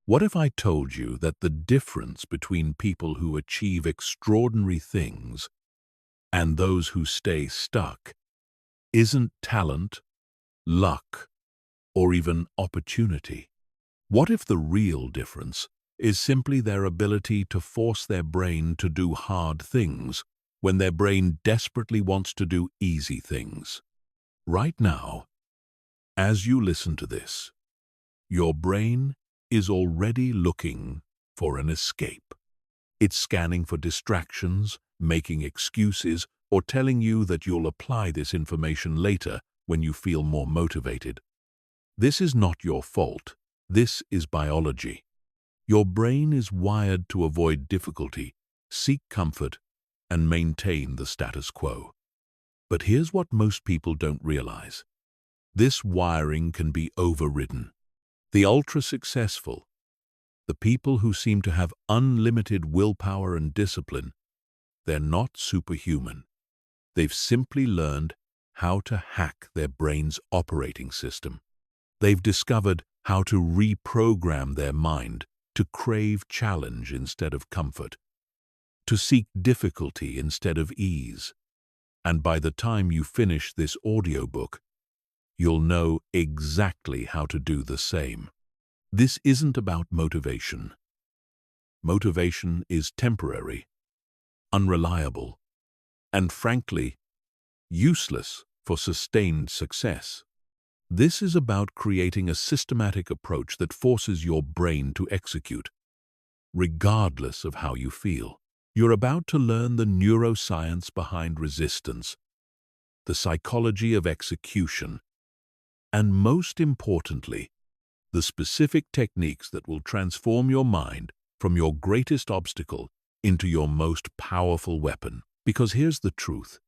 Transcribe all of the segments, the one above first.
What if I told you that the difference between people who achieve extraordinary things and those who stay stuck isn't talent, luck, or even opportunity? What if the real difference is simply their ability to force their brain to do hard things when their brain desperately wants to do easy things? Right now, as you listen to this, your brain is already looking for an escape. It's scanning for distractions, making excuses, or telling you that you'll apply this information later when you feel more motivated. This is not your fault. This is biology. Your brain is wired to avoid difficulty, seek comfort, and maintain the status quo. But here's what most people don't realize. This wiring can be overridden. The ultra-successful, the people who seem to have unlimited willpower and discipline, they're not superhuman. They've simply learned how to hack their brain's operating system. They've discovered how to reprogram their mind to crave challenge instead of comfort, to seek difficulty instead of ease. And by the time you finish this audiobook, you'll know exactly how to do the same. This isn't about motivation. Motivation is temporary, unreliable, and frankly, useless for sustained success. This is about creating a systematic approach that forces your brain to execute, regardless of how you feel. You're about to learn the neuroscience behind resistance, the psychology of execution, and most importantly, the specific techniques that will transform your mind from your greatest obstacle into your most powerful weapon. Because here's the truth.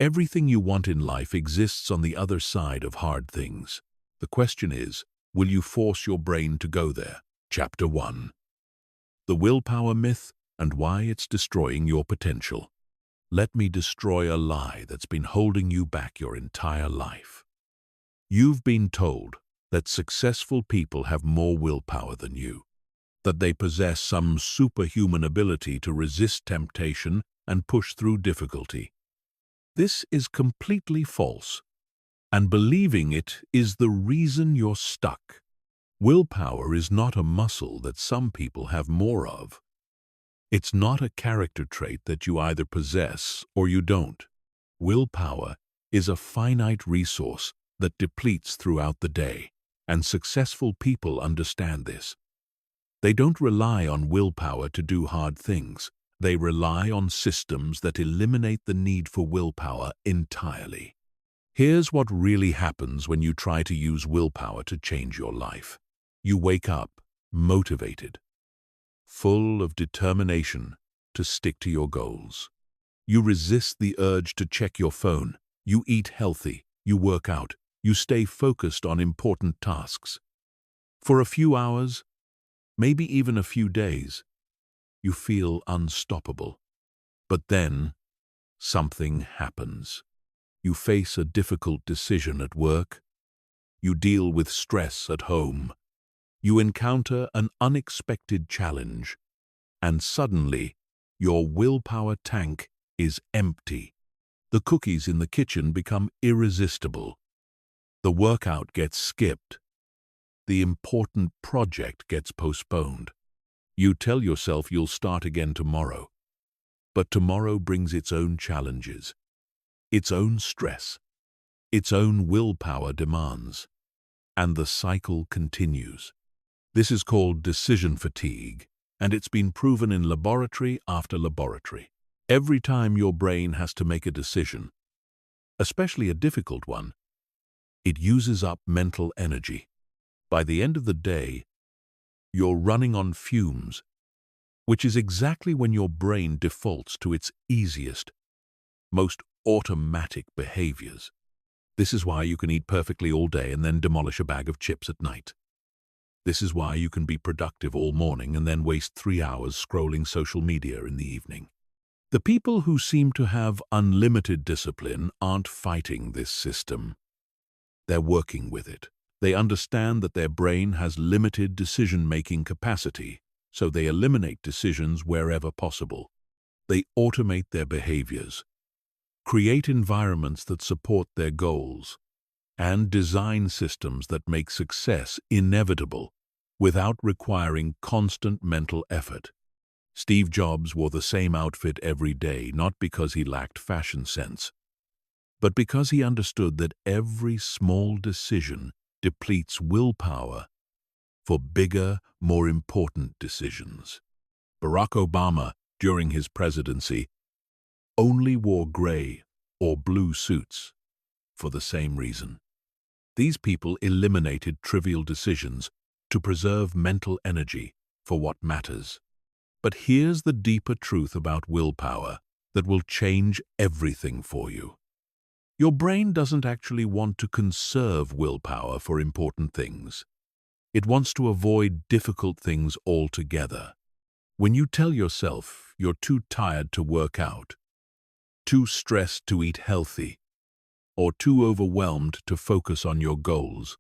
Everything you want in life exists on the other side of hard things. The question is, will you force your brain to go there? Chapter 1. The willpower myth and why it's destroying your potential. Let me destroy a lie that's been holding you back your entire life. You've been told that successful people have more willpower than you, that they possess some superhuman ability to resist temptation and push through difficulty. This is completely false, and believing it is the reason you're stuck. Willpower is not a muscle that some people have more of. It's not a character trait that you either possess or you don't. Willpower is a finite resource that depletes throughout the day, and successful people understand this. They don't rely on willpower to do hard things. They rely on systems that eliminate the need for willpower entirely. Here's what really happens when you try to use willpower to change your life. You wake up motivated, full of determination to stick to your goals. You resist the urge to check your phone. You eat healthy. You work out. You stay focused on important tasks. For a few hours, maybe even a few days, you feel unstoppable. But then, something happens. You face a difficult decision at work. You deal with stress at home. You encounter an unexpected challenge. And suddenly, your willpower tank is empty. The cookies in the kitchen become irresistible. The workout gets skipped. The important project gets postponed. You tell yourself you'll start again tomorrow. But tomorrow brings its own challenges, its own stress, its own willpower demands. And the cycle continues. This is called decision fatigue, and it's been proven in laboratory after laboratory. Every time your brain has to make a decision, especially a difficult one, it uses up mental energy. By the end of the day, you're running on fumes, which is exactly when your brain defaults to its easiest, most automatic behaviors. This is why you can eat perfectly all day and then demolish a bag of chips at night. This is why you can be productive all morning and then waste 3 hours scrolling social media in the evening. The people who seem to have unlimited discipline aren't fighting this system. They're working with it. They understand that their brain has limited decision-making capacity, so they eliminate decisions wherever possible. They automate their behaviors, create environments that support their goals, and design systems that make success inevitable without requiring constant mental effort. Steve Jobs wore the same outfit every day, not because he lacked fashion sense, but because he understood that every small decision depletes willpower for bigger, more important decisions. Barack Obama, during his presidency, only wore gray or blue suits for the same reason. These people eliminated trivial decisions to preserve mental energy for what matters. But here's the deeper truth about willpower that will change everything for you. Your brain doesn't actually want to conserve willpower for important things. It wants to avoid difficult things altogether. When you tell yourself you're too tired to work out, too stressed to eat healthy, or too overwhelmed to focus on your goals,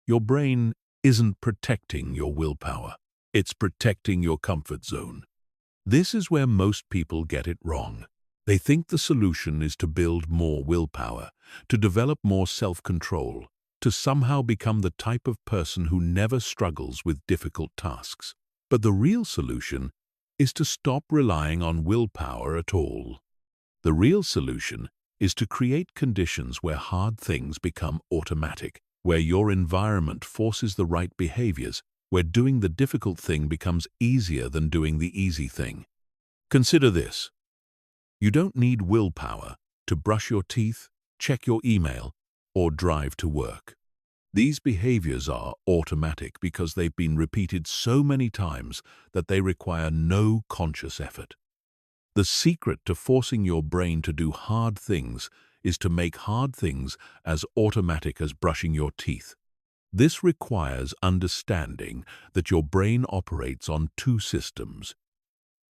your brain isn't protecting your willpower. It's protecting your comfort zone. This is where most people get it wrong. They think the solution is to build more willpower, to develop more self-control, to somehow become the type of person who never struggles with difficult tasks. But the real solution is to stop relying on willpower at all. The real solution is to create conditions where hard things become automatic, where your environment forces the right behaviors, where doing the difficult thing becomes easier than doing the easy thing. Consider this. You don't need willpower to brush your teeth, check your email, or drive to work. These behaviors are automatic because they've been repeated so many times that they require no conscious effort. The secret to forcing your brain to do hard things is to make hard things as automatic as brushing your teeth. This requires understanding that your brain operates on two systems.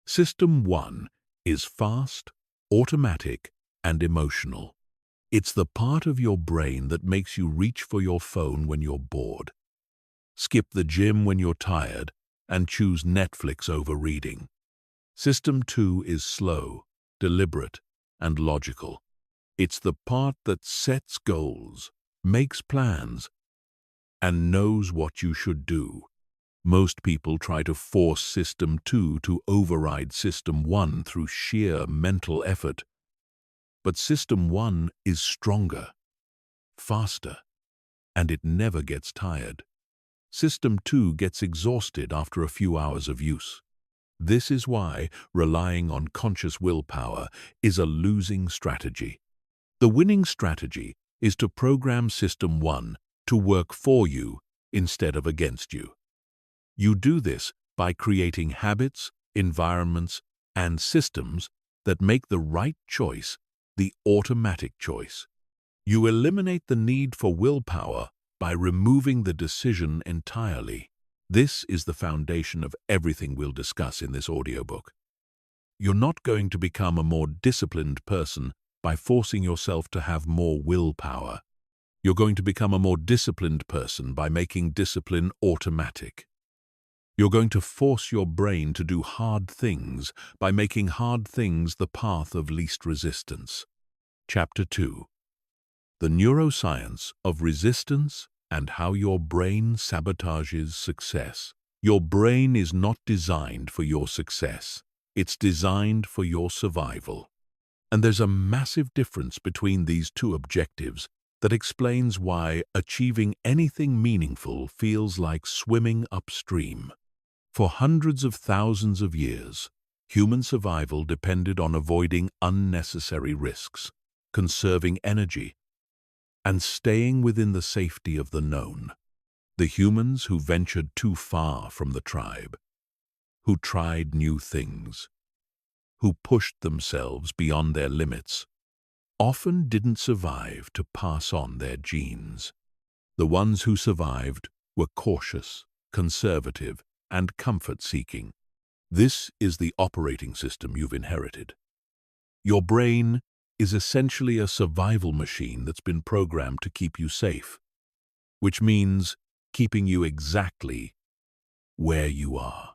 System 1 is fast, automatic, and emotional. It's the part of your brain that makes you reach for your phone when you're bored, skip the gym when you're tired, and choose Netflix over reading. System 2 is slow, deliberate, and logical. It's the part that sets goals, makes plans, and knows what you should do. Most people try to force System 2 to override System 1 through sheer mental effort. But System 1 is stronger, faster, and it never gets tired. System 2 gets exhausted after a few hours of use. This is why relying on conscious willpower is a losing strategy. The winning strategy is to program System 1 to work for you instead of against you. You do this by creating habits, environments, and systems that make the right choice the automatic choice. You eliminate the need for willpower by removing the decision entirely. This is the foundation of everything we'll discuss in this audiobook. You're not going to become a more disciplined person by forcing yourself to have more willpower. You're going to become a more disciplined person by making discipline automatic. You're going to force your brain to do hard things by making hard things the path of least resistance. Chapter 2. The Neuroscience of Resistance and How Your Brain Sabotages Success. Your brain is not designed for your success. It's designed for your survival. And there's a massive difference between these two objectives that explains why achieving anything meaningful feels like swimming upstream. For hundreds of thousands of years, human survival depended on avoiding unnecessary risks, conserving energy, and staying within the safety of the known. The humans who ventured too far from the tribe, who tried new things, who pushed themselves beyond their limits, often didn't survive to pass on their genes. The ones who survived were cautious, conservative, and comfort-seeking. This is the operating system you've inherited. Your brain is essentially a survival machine that's been programmed to keep you safe. which means keeping you exactly where you are.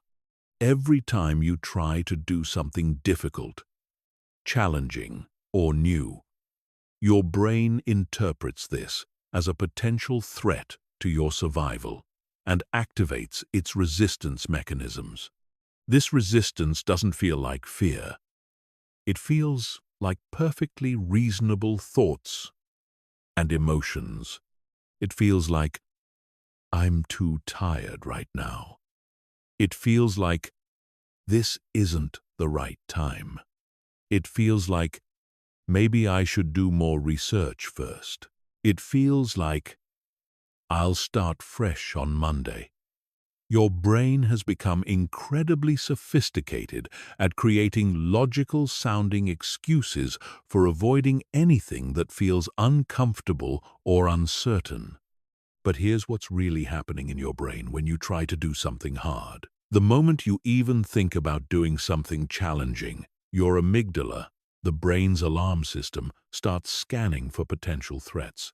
Every time you try to do something difficult, challenging, or new, your brain interprets this as a potential threat to your survival and activates its resistance mechanisms. This resistance doesn't feel like fear. It feels like perfectly reasonable thoughts and emotions. It feels like, I'm too tired right now. It feels like, this isn't the right time. It feels like, maybe I should do more research first. It feels like, I'll start fresh on Monday. Your brain has become incredibly sophisticated at creating logical-sounding excuses for avoiding anything that feels uncomfortable or uncertain. But here's what's really happening in your brain when you try to do something hard. The moment you even think about doing something challenging, your amygdala, the brain's alarm system, starts scanning for potential threats.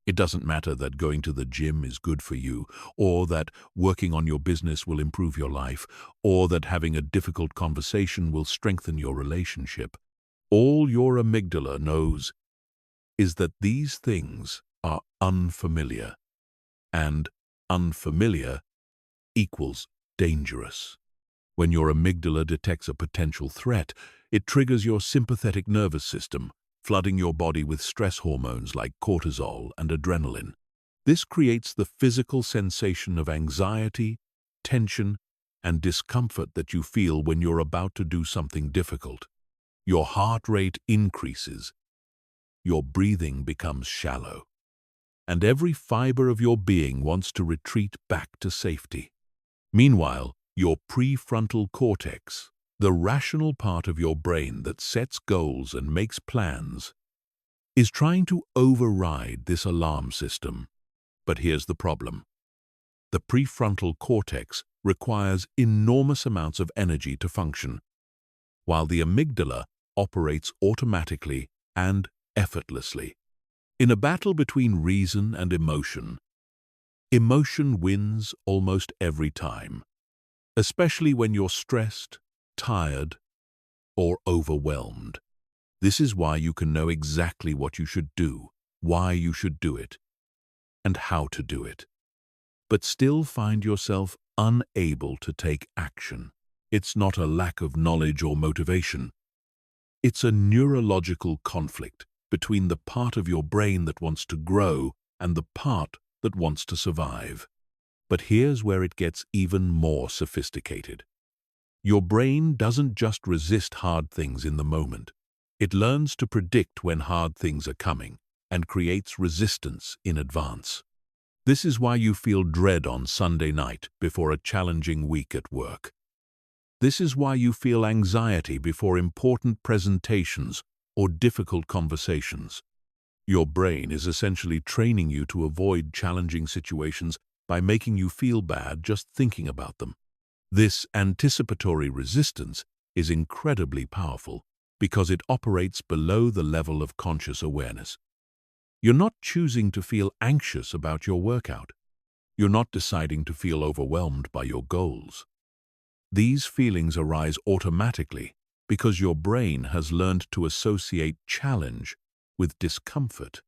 It doesn't matter that going to the gym is good for you, or that working on your business will improve your life, or that having a difficult conversation will strengthen your relationship. All your amygdala knows is that these things are unfamiliar, and unfamiliar equals dangerous. When your amygdala detects a potential threat, it triggers your sympathetic nervous system, flooding your body with stress hormones like cortisol and adrenaline. This creates the physical sensation of anxiety, tension, and discomfort that you feel when you're about to do something difficult. Your heart rate increases, your breathing becomes shallow, and every fiber of your being wants to retreat back to safety. Meanwhile, your prefrontal cortex, the rational part of your brain that sets goals and makes plans, is trying to override this alarm system. But here's the problem. The prefrontal cortex requires enormous amounts of energy to function, while the amygdala operates automatically and effortlessly. In a battle between reason and emotion, emotion wins almost every time, especially when you're stressed, tired, or overwhelmed. This is why you can know exactly what you should do, why you should do it, and how to do it, but still find yourself unable to take action. It's not a lack of knowledge or motivation. It's a neurological conflict between the part of your brain that wants to grow and the part that wants to survive. But here's where it gets even more sophisticated. Your brain doesn't just resist hard things in the moment. It learns to predict when hard things are coming and creates resistance in advance. This is why you feel dread on Sunday night before a challenging week at work. This is why you feel anxiety before important presentations or difficult conversations. Your brain is essentially training you to avoid challenging situations by making you feel bad just thinking about them. This anticipatory resistance is incredibly powerful because it operates below the level of conscious awareness. You're not choosing to feel anxious about your workout. You're not deciding to feel overwhelmed by your goals. These feelings arise automatically because your brain has learned to associate challenge with discomfort.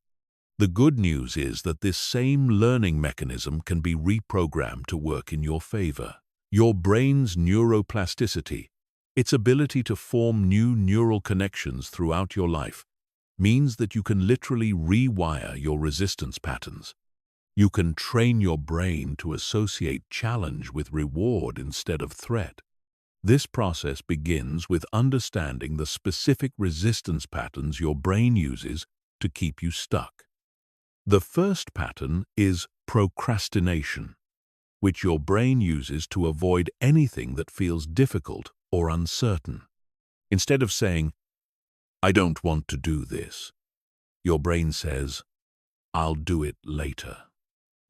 The good news is that this same learning mechanism can be reprogrammed to work in your favor. Your brain's neuroplasticity, its ability to form new neural connections throughout your life, means that you can literally rewire your resistance patterns. You can train your brain to associate challenge with reward instead of threat. This process begins with understanding the specific resistance patterns your brain uses to keep you stuck. The first pattern is procrastination, which your brain uses to avoid anything that feels difficult or uncertain. Instead of saying, I don't want to do this, your brain says, I'll do it later.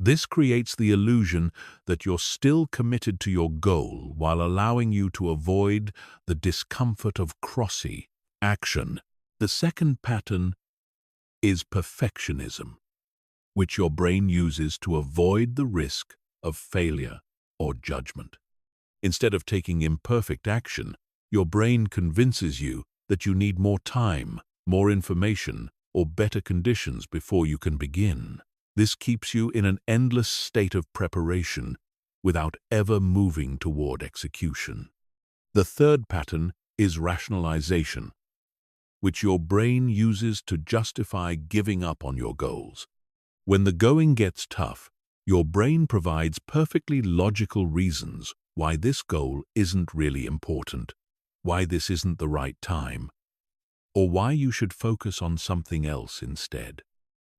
This creates the illusion that you're still committed to your goal while allowing you to avoid the discomfort of action. The second pattern is perfectionism, which your brain uses to avoid the risk of failure or judgment. Instead of taking imperfect action, your brain convinces you that you need more time, more information, or better conditions before you can begin. This keeps you in an endless state of preparation without ever moving toward execution. The third pattern is rationalization, which your brain uses to justify giving up on your goals. When the going gets tough, your brain provides perfectly logical reasons why this goal isn't really important, why this isn't the right time, or why you should focus on something else instead.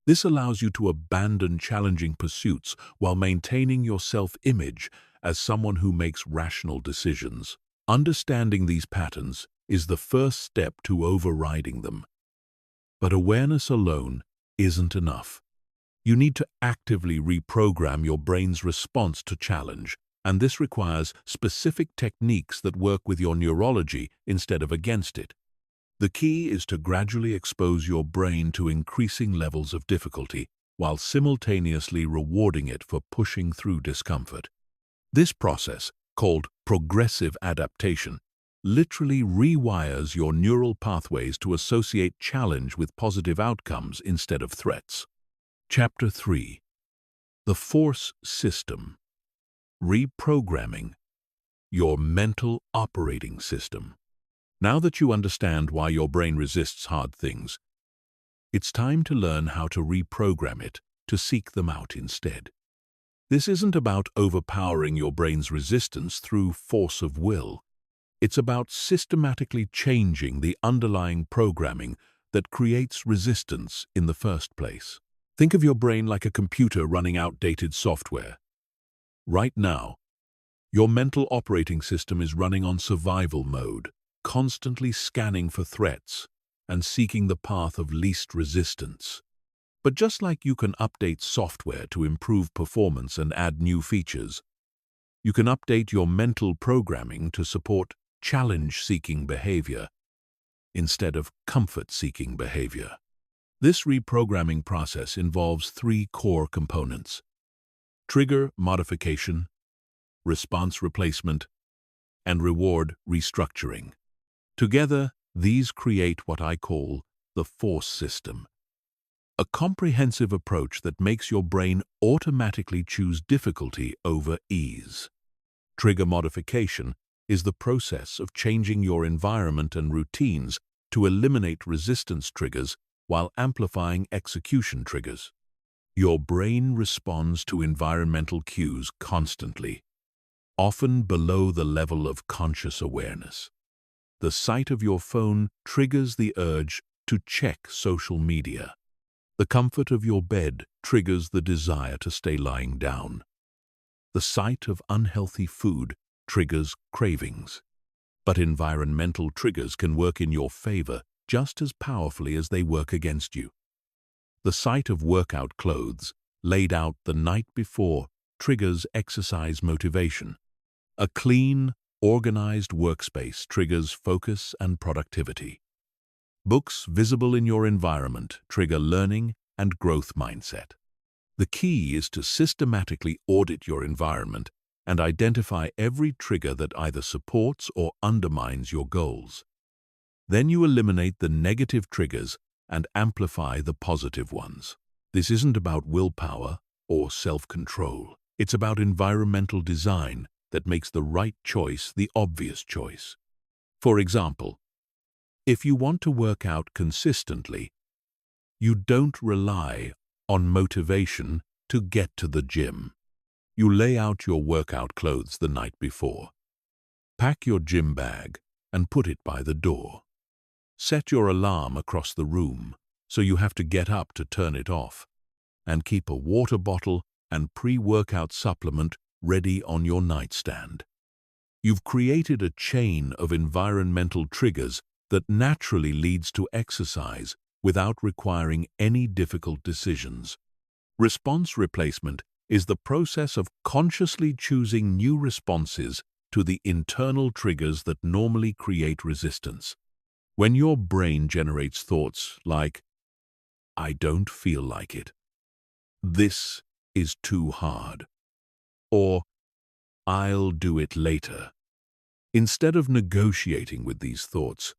This allows you to abandon challenging pursuits while maintaining your self-image as someone who makes rational decisions. Understanding these patterns is the first step to overriding them. But awareness alone isn't enough. You need to actively reprogram your brain's response to challenge, and this requires specific techniques that work with your neurology instead of against it. The key is to gradually expose your brain to increasing levels of difficulty while simultaneously rewarding it for pushing through discomfort. This process, called progressive adaptation, literally rewires your neural pathways to associate challenge with positive outcomes instead of threats. Chapter 3. The Force System. Reprogramming your mental operating system. Now that you understand why your brain resists hard things, it's time to learn how to reprogram it to seek them out instead. This isn't about overpowering your brain's resistance through force of will. It's about systematically changing the underlying programming that creates resistance in the first place. Think of your brain like a computer running outdated software. Right now, your mental operating system is running on survival mode, constantly scanning for threats and seeking the path of least resistance. But just like you can update software to improve performance and add new features, you can update your mental programming to support challenge-seeking behavior instead of comfort-seeking behavior. This reprogramming process involves three core components: trigger modification, response replacement, and reward restructuring. Together, these create what I call the force system, a comprehensive approach that makes your brain automatically choose difficulty over ease. Trigger modification is the process of changing your environment and routines to eliminate resistance triggers while amplifying execution triggers. Your brain responds to environmental cues constantly, often below the level of conscious awareness. The sight of your phone triggers the urge to check social media. The comfort of your bed triggers the desire to stay lying down. The sight of unhealthy food triggers cravings. But environmental triggers can work in your favor just as powerfully as they work against you. The sight of workout clothes laid out the night before triggers exercise motivation. A clean, organized workspace triggers focus and productivity. Books visible in your environment trigger learning and growth mindset. The key is to systematically audit your environment and identify every trigger that either supports or undermines your goals. Then you eliminate the negative triggers and amplify the positive ones. This isn't about willpower or self-control. It's about environmental design that makes the right choice the obvious choice. For example, if you want to work out consistently, you don't rely on motivation to get to the gym. You lay out your workout clothes the night before. Pack your gym bag and put it by the door. Set your alarm across the room so you have to get up to turn it off, and keep a water bottle and pre-workout supplement ready on your nightstand. You've created a chain of environmental triggers that naturally leads to exercise without requiring any difficult decisions. Response replacement is the process of consciously choosing new responses to the internal triggers that normally create resistance. When your brain generates thoughts like, "I don't feel like it," "This is too hard," or "I'll do it later." Instead of negotiating with these thoughts,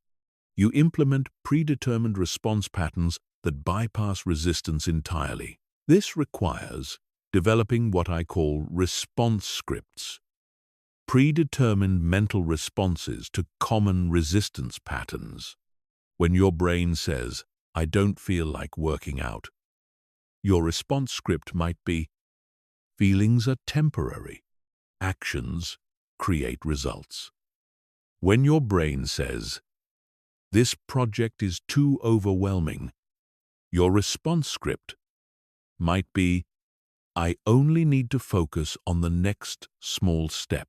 you implement predetermined response patterns that bypass resistance entirely. This requires developing what I call response scripts, predetermined mental responses to common resistance patterns. When your brain says, "I don't feel like working out," your response script might be, "Feelings are temporary. Actions create results." When your brain says, "This project is too overwhelming," your response script might be, "I only need to focus on the next small step."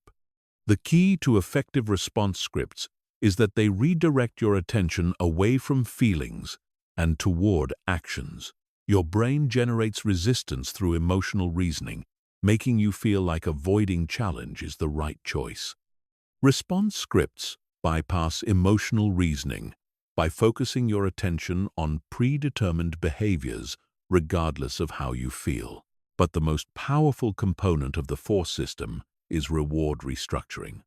The key to effective response scripts is that they redirect your attention away from feelings and toward actions. Your brain generates resistance through emotional reasoning, making you feel like avoiding challenge is the right choice. Response scripts bypass emotional reasoning by focusing your attention on predetermined behaviors regardless of how you feel. But the most powerful component of the force system is reward restructuring,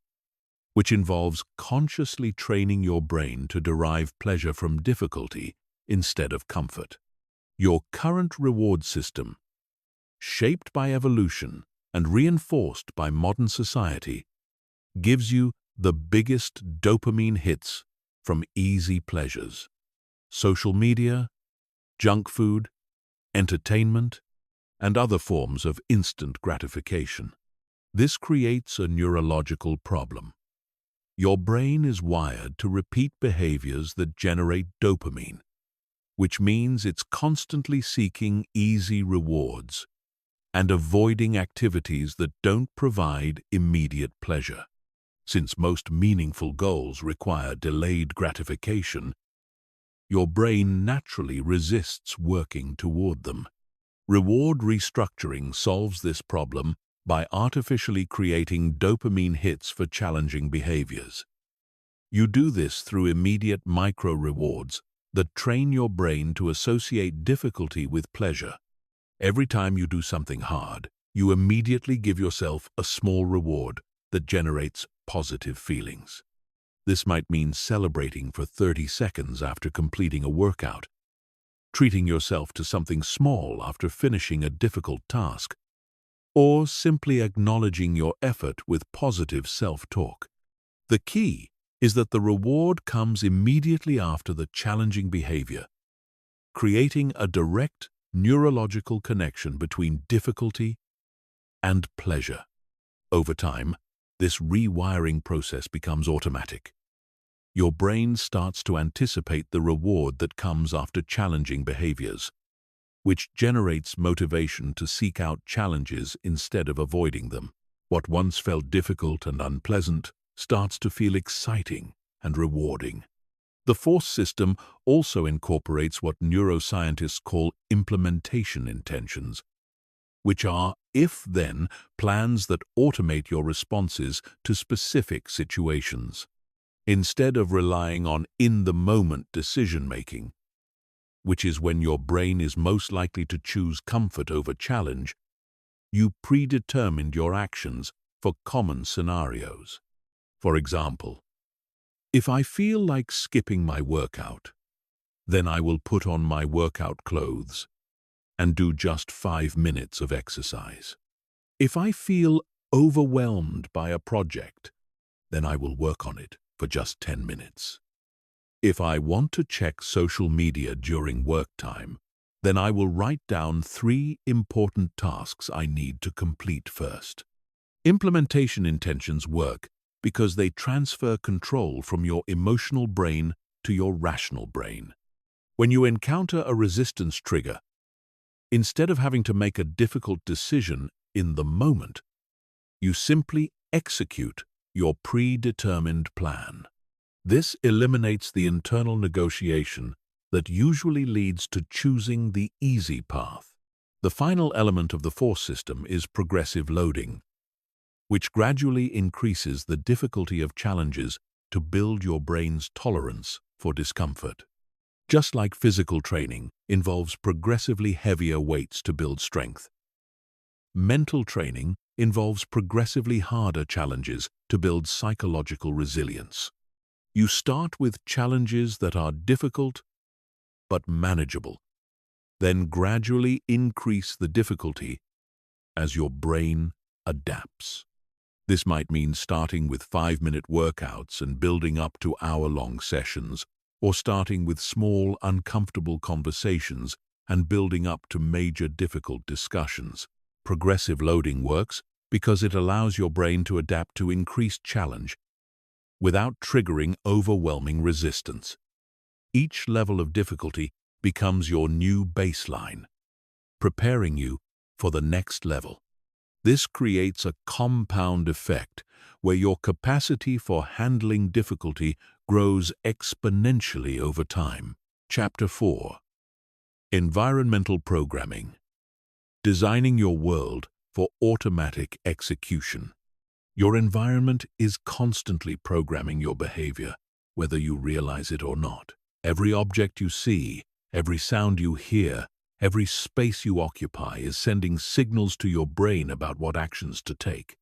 which involves consciously training your brain to derive pleasure from difficulty instead of comfort. Your current reward system, shaped by evolution and reinforced by modern society, gives you the biggest dopamine hits from easy pleasures: social media, junk food, entertainment, and other forms of instant gratification. This creates a neurological problem. Your brain is wired to repeat behaviors that generate dopamine, which means it's constantly seeking easy rewards and avoiding activities that don't provide immediate pleasure. Since most meaningful goals require delayed gratification, your brain naturally resists working toward them. Reward restructuring solves this problem by artificially creating dopamine hits for challenging behaviors. You do this through immediate micro-rewards that train your brain to associate difficulty with pleasure. Every time you do something hard, you immediately give yourself a small reward that generates positive feelings. This might mean celebrating for 30 seconds after completing a workout, treating yourself to something small after finishing a difficult task, or simply acknowledging your effort with positive self-talk. The key is that the reward comes immediately after the challenging behavior, creating a direct neurological connection between difficulty and pleasure. Over time, this rewiring process becomes automatic. Your brain starts to anticipate the reward that comes after challenging behaviors, which generates motivation to seek out challenges instead of avoiding them. What once felt difficult and unpleasant starts to feel exciting and rewarding. The force system also incorporates what neuroscientists call implementation intentions, which are if-then plans that automate your responses to specific situations. Instead of relying on in-the-moment decision-making, which is when your brain is most likely to choose comfort over challenge, you predetermined your actions for common scenarios. For example, if I feel like skipping my workout, then I will put on my workout clothes and do just 5 minutes of exercise. If I feel overwhelmed by a project, then I will work on it for just 10 minutes. If I want to check social media during work time, then I will write down 3 important tasks I need to complete first. Implementation intentions work because they transfer control from your emotional brain to your rational brain. When you encounter a resistance trigger, instead of having to make a difficult decision in the moment, you simply execute your predetermined plan. This eliminates the internal negotiation that usually leads to choosing the easy path. The final element of the force system is progressive loading, which gradually increases the difficulty of challenges to build your brain's tolerance for discomfort. Just like physical training involves progressively heavier weights to build strength, mental training involves progressively harder challenges to build psychological resilience. You start with challenges that are difficult but manageable, then gradually increase the difficulty as your brain adapts. This might mean starting with 5-minute workouts and building up to hour-long sessions, or starting with small, uncomfortable conversations and building up to major, difficult discussions. Progressive loading works because it allows your brain to adapt to increased challenge without triggering overwhelming resistance. Each level of difficulty becomes your new baseline, preparing you for the next level. This creates a compound effect where your capacity for handling difficulty grows exponentially over time. Chapter 4. Environmental Programming. Designing your world for automatic execution. Your environment is constantly programming your behavior, whether you realize it or not. Every object you see, every sound you hear, every space you occupy is sending signals to your brain about what actions to take.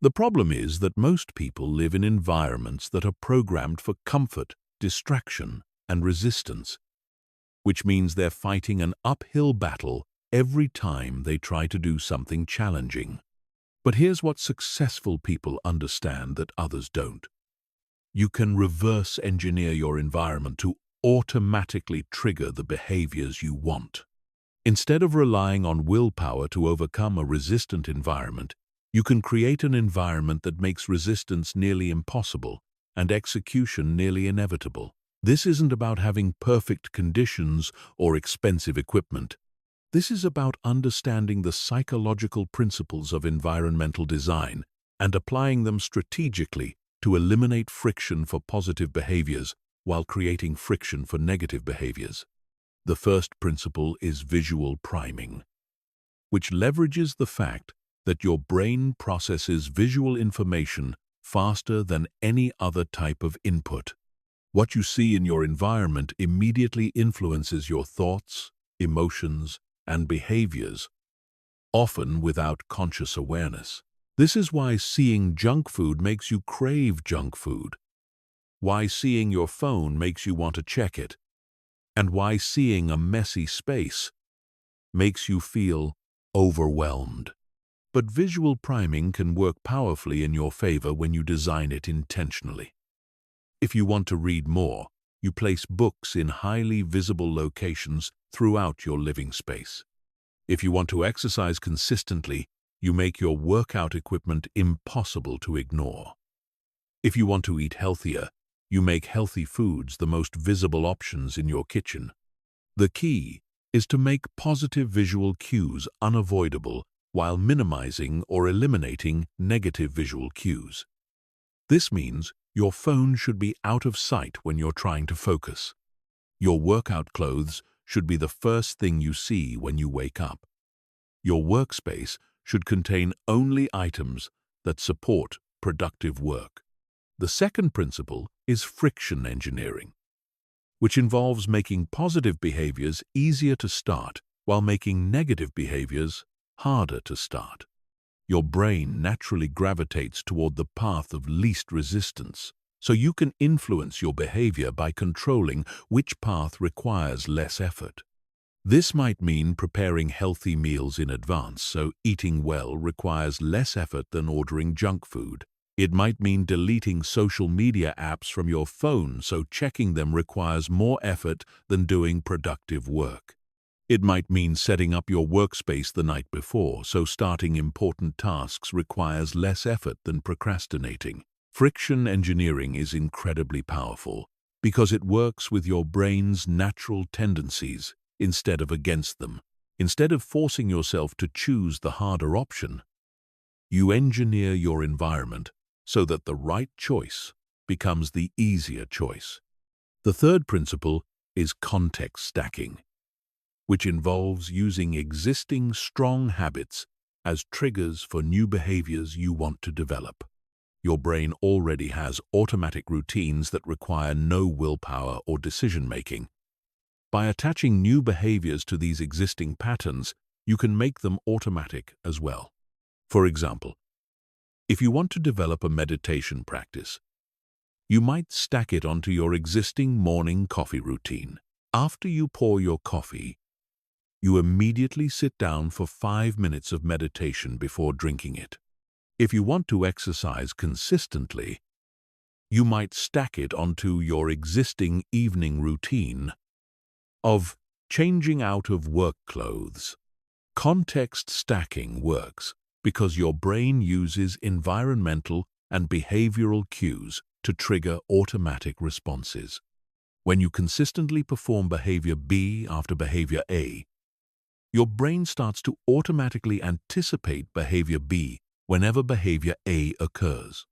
The problem is that most people live in environments that are programmed for comfort, distraction, and resistance, which means they're fighting an uphill battle every time they try to do something challenging. But here's what successful people understand that others don't. You can reverse engineer your environment to automatically trigger the behaviors you want. Instead of relying on willpower to overcome a resistant environment, you can create an environment that makes resistance nearly impossible and execution nearly inevitable. This isn't about having perfect conditions or expensive equipment. This is about understanding the psychological principles of environmental design and applying them strategically to eliminate friction for positive behaviors while creating friction for negative behaviors. The first principle is visual priming, which leverages the fact that your brain processes visual information faster than any other type of input. What you see in your environment immediately influences your thoughts, emotions, and behaviors, often without conscious awareness. This is why seeing junk food makes you crave junk food, why seeing your phone makes you want to check it, and why seeing a messy space makes you feel overwhelmed. But visual priming can work powerfully in your favor when you design it intentionally. If you want to read more, you place books in highly visible locations throughout your living space. If you want to exercise consistently, you make your workout equipment impossible to ignore. If you want to eat healthier, you make healthy foods the most visible options in your kitchen. The key is to make positive visual cues unavoidable while minimizing or eliminating negative visual cues. This means your phone should be out of sight when you're trying to focus. Your workout clothes should be the first thing you see when you wake up. Your workspace should contain only items that support productive work. The second principle is friction engineering, which involves making positive behaviors easier to start while making negative behaviors harder to start. Your brain naturally gravitates toward the path of least resistance, so you can influence your behavior by controlling which path requires less effort. This might mean preparing healthy meals in advance, so eating well requires less effort than ordering junk food. It might mean deleting social media apps from your phone, so checking them requires more effort than doing productive work. It might mean setting up your workspace the night before, so starting important tasks requires less effort than procrastinating. Friction engineering is incredibly powerful because it works with your brain's natural tendencies instead of against them. Instead of forcing yourself to choose the harder option, you engineer your environment so that the right choice becomes the easier choice. The third principle is context stacking, which involves using existing strong habits as triggers for new behaviors you want to develop. Your brain already has automatic routines that require no willpower or decision-making. By attaching new behaviors to these existing patterns, you can make them automatic as well. For example, if you want to develop a meditation practice, you might stack it onto your existing morning coffee routine. After you pour your coffee, you immediately sit down for 5 minutes of meditation before drinking it. If you want to exercise consistently, you might stack it onto your existing evening routine of changing out of work clothes. Context stacking works because your brain uses environmental and behavioral cues to trigger automatic responses. When you consistently perform behavior B after behavior A, your brain starts to automatically anticipate behavior B whenever behavior A occurs.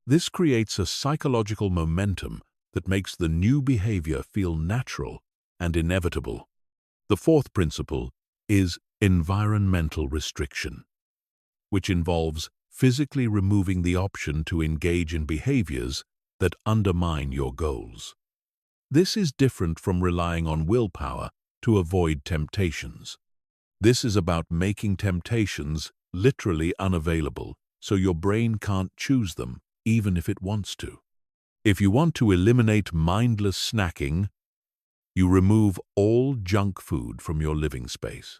This creates a psychological momentum that makes the new behavior feel natural and inevitable. The fourth principle is environmental restriction, which involves physically removing the option to engage in behaviors that undermine your goals. This is different from relying on willpower to avoid temptations. This is about making temptations literally unavailable, so your brain can't choose them, even if it wants to. If you want to eliminate mindless snacking, you remove all junk food from your living space.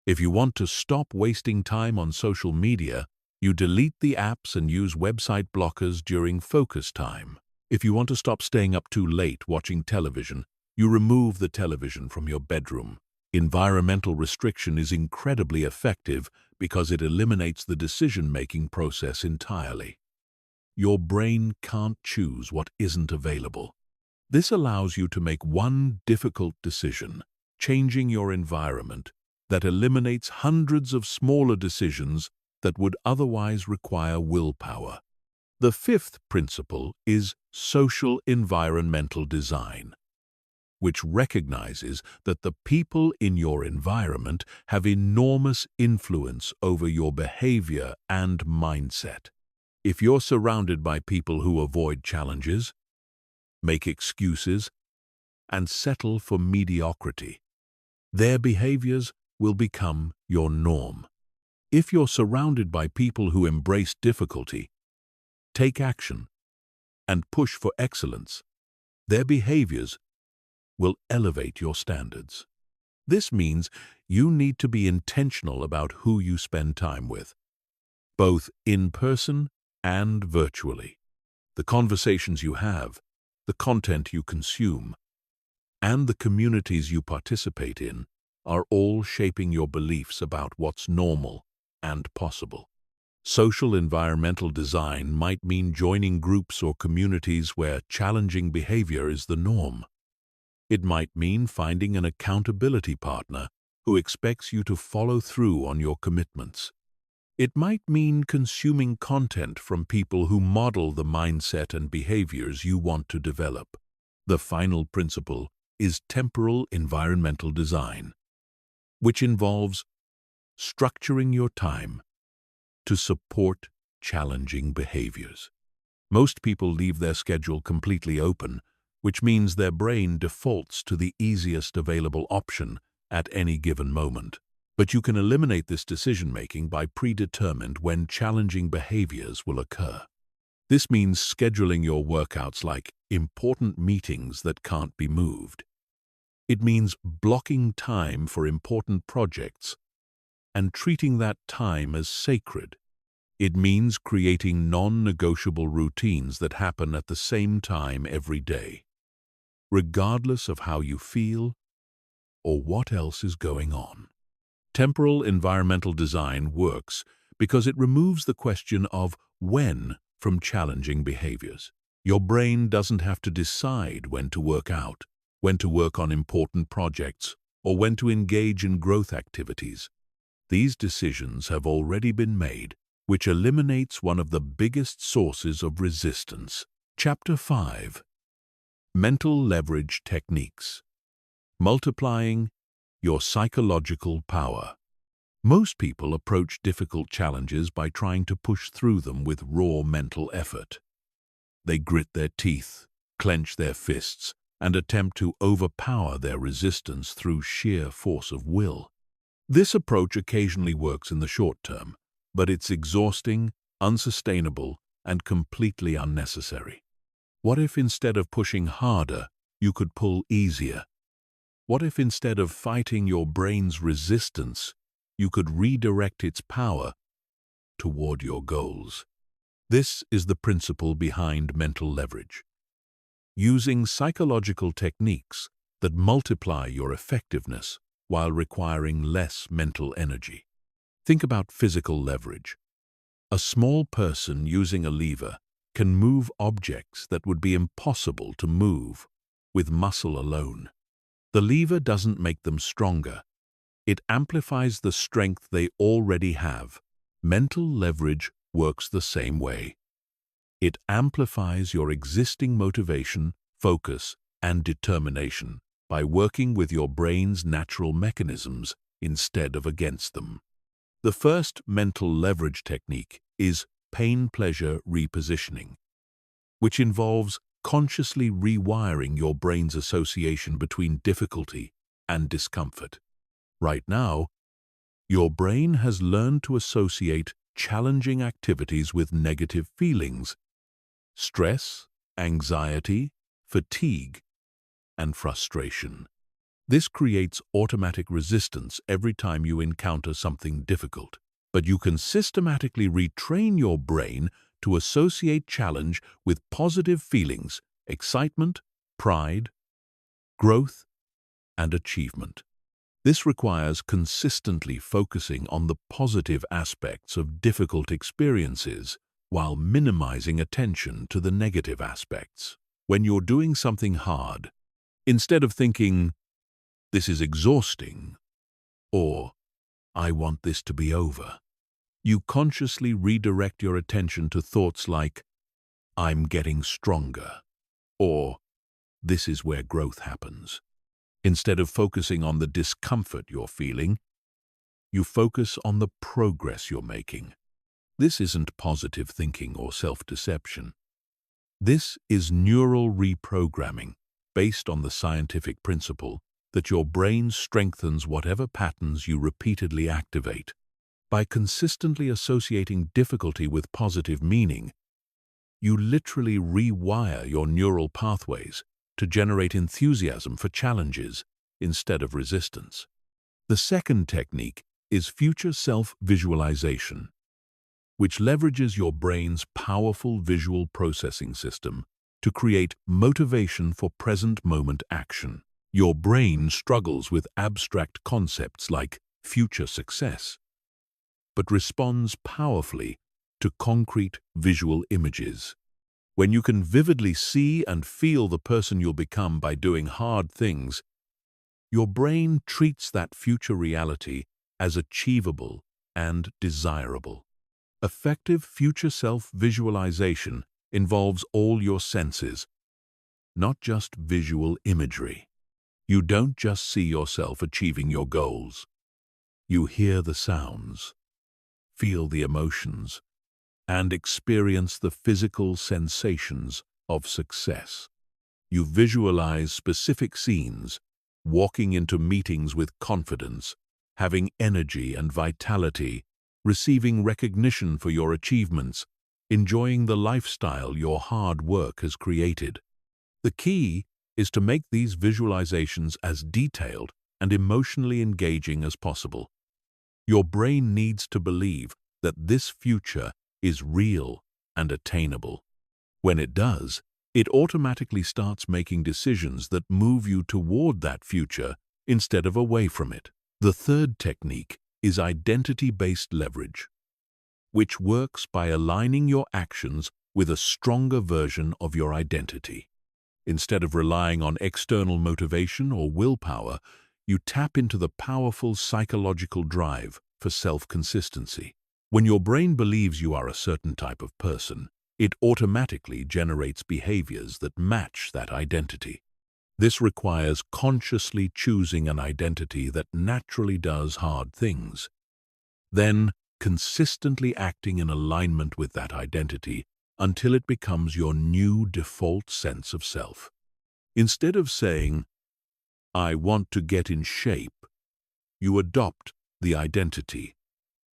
If you want to stop wasting time on social media, you delete the apps and use website blockers during focus time. If you want to stop staying up too late watching television, you remove the television from your bedroom. Environmental restriction is incredibly effective because it eliminates the decision-making process entirely. Your brain can't choose what isn't available. This allows you to make one difficult decision, changing your environment, that eliminates hundreds of smaller decisions that would otherwise require willpower. The fifth principle is social environmental design, which recognizes that the people in your environment have enormous influence over your behavior and mindset. If you're surrounded by people who avoid challenges, make excuses, and settle for mediocrity, their behaviors will become your norm. If you're surrounded by people who embrace difficulty, take action, and push for excellence, their behaviors will elevate your standards. This means you need to be intentional about who you spend time with, both in person and virtually. The conversations you have, the content you consume, and the communities you participate in are all shaping your beliefs about what's normal and possible. Social environmental design might mean joining groups or communities where challenging behavior is the norm. It might mean finding an accountability partner who expects you to follow through on your commitments. It might mean consuming content from people who model the mindset and behaviors you want to develop. The final principle is temporal environmental design, which involves structuring your time to support challenging behaviors. Most people leave their schedule completely open, which means their brain defaults to the easiest available option at any given moment. But you can eliminate this decision-making by predetermined when challenging behaviors will occur. This means scheduling your workouts like important meetings that can't be moved. It means blocking time for important projects and treating that time as sacred. It means creating non-negotiable routines that happen at the same time every day, regardless of how you feel or what else is going on. Temporal environmental design works because it removes the question of when from challenging behaviors. Your brain doesn't have to decide when to work out, when to work on important projects, or when to engage in growth activities. These decisions have already been made, which eliminates one of the biggest sources of resistance. Chapter 5. Mental Leverage Techniques. Multiplying your psychological power. Most people approach difficult challenges by trying to push through them with raw mental effort. They grit their teeth, clench their fists, and attempt to overpower their resistance through sheer force of will. This approach occasionally works in the short term, but it's exhausting, unsustainable, and completely unnecessary. What if instead of pushing harder, you could pull easier? What if instead of fighting your brain's resistance, you could redirect its power toward your goals? This is the principle behind mental leverage. Using psychological techniques that multiply your effectiveness while requiring less mental energy. Think about physical leverage. A small person using a lever can move objects that would be impossible to move with muscle alone. The lever doesn't make them stronger. It amplifies the strength they already have. Mental leverage works the same way. It amplifies your existing motivation, focus, and determination by working with your brain's natural mechanisms instead of against them. The first mental leverage technique is pain-pleasure repositioning, which involves consciously rewiring your brain's association between difficulty and discomfort. Right now, your brain has learned to associate challenging activities with negative feelings, stress, anxiety, fatigue, and frustration. This creates automatic resistance every time you encounter something difficult. But you can systematically retrain your brain to associate challenge with positive feelings, excitement, pride, growth, and achievement. This requires consistently focusing on the positive aspects of difficult experiences while minimizing attention to the negative aspects. When you're doing something hard, instead of thinking, "This is exhausting," or "I want this to be over," you consciously redirect your attention to thoughts like, "I'm getting stronger," or "This is where growth happens." Instead of focusing on the discomfort you're feeling, you focus on the progress you're making. This isn't positive thinking or self-deception. This is neural reprogramming based on the scientific principle that your brain strengthens whatever patterns you repeatedly activate. By consistently associating difficulty with positive meaning, you literally rewire your neural pathways to generate enthusiasm for challenges instead of resistance. The second technique is future self-visualization, which leverages your brain's powerful visual processing system to create motivation for present-moment action. Your brain struggles with abstract concepts like future success, but responds powerfully to concrete visual images. When you can vividly see and feel the person you'll become by doing hard things, your brain treats that future reality as achievable and desirable. Effective future self-visualization involves all your senses, not just visual imagery. You don't just see yourself achieving your goals. You hear the sounds, feel the emotions, and experience the physical sensations of success. You visualize specific scenes, walking into meetings with confidence, having energy and vitality, receiving recognition for your achievements, enjoying the lifestyle your hard work has created. The key is to make these visualizations as detailed and emotionally engaging as possible. Your brain needs to believe that this future is real and attainable. When it does, it automatically starts making decisions that move you toward that future instead of away from it. The third technique is identity-based leverage, which works by aligning your actions with a stronger version of your identity. Instead of relying on external motivation or willpower, you tap into the powerful psychological drive for self-consistency. When your brain believes you are a certain type of person, it automatically generates behaviors that match that identity. This requires consciously choosing an identity that naturally does hard things, then consistently acting in alignment with that identity until it becomes your new default sense of self. Instead of saying, "I want to get in shape," you adopt the identity,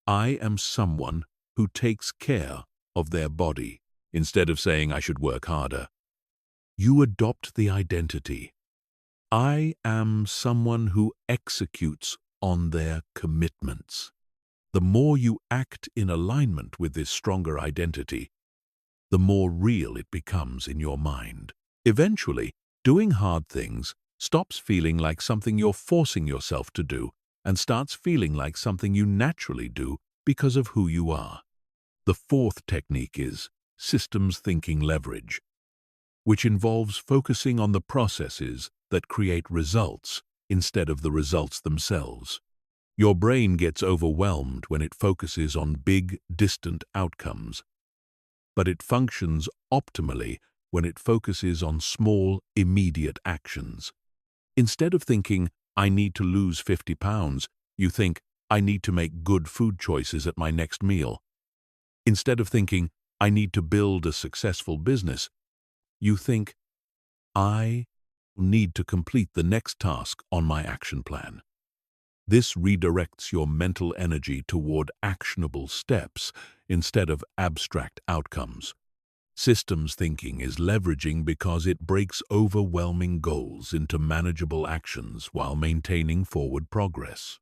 "I am someone who takes care of their body." Instead of saying, "I should work harder," you adopt the identity, "I am someone who executes on their commitments." The more you act in alignment with this stronger identity, the more real it becomes in your mind. Eventually, doing hard things stops feeling like something you're forcing yourself to do and starts feeling like something you naturally do because of who you are. The fourth technique is systems thinking leverage, which involves focusing on the processes that create results instead of the results themselves. Your brain gets overwhelmed when it focuses on big, distant outcomes, but it functions optimally when it focuses on small, immediate actions. Instead of thinking, "I need to lose 50 pounds, you think, "I need to make good food choices at my next meal." Instead of thinking, "I need to build a successful business," you think, "I need to complete the next task on my action plan." This redirects your mental energy toward actionable steps instead of abstract outcomes. Systems thinking is leveraging because it breaks overwhelming goals into manageable actions while maintaining forward progress.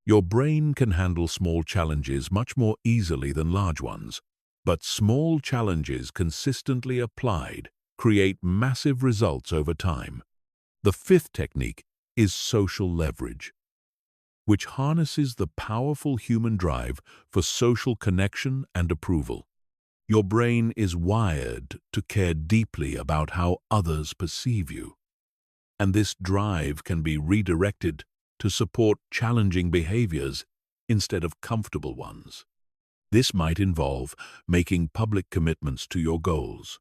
Your brain can handle small challenges much more easily than large ones, but small challenges consistently applied create massive results over time. The fifth technique is social leverage, which harnesses the powerful human drive for social connection and approval. Your brain is wired to care deeply about how others perceive you, and this drive can be redirected to support challenging behaviors instead of comfortable ones. This might involve making public commitments to your goals.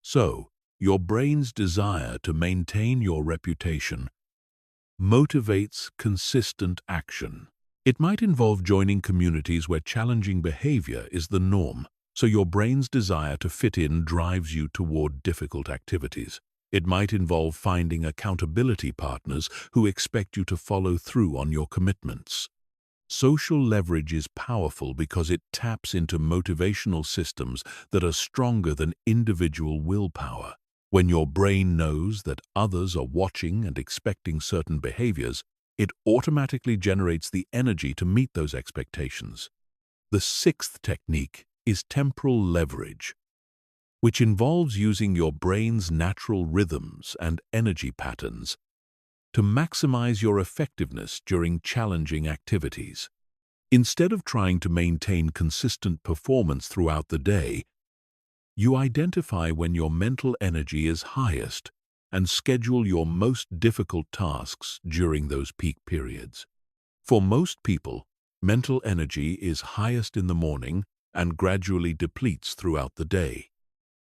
So, your brain's desire to maintain your reputation motivates consistent action. It might involve joining communities where challenging behavior is the norm, so your brain's desire to fit in drives you toward difficult activities. It might involve finding accountability partners who expect you to follow through on your commitments. Social leverage is powerful because it taps into motivational systems that are stronger than individual willpower. When your brain knows that others are watching and expecting certain behaviors, it automatically generates the energy to meet those expectations. The sixth technique is temporal leverage, which involves using your brain's natural rhythms and energy patterns to maximize your effectiveness during challenging activities. Instead of trying to maintain consistent performance throughout the day, you identify when your mental energy is highest and schedule your most difficult tasks during those peak periods. For most people, mental energy is highest in the morning and gradually depletes throughout the day.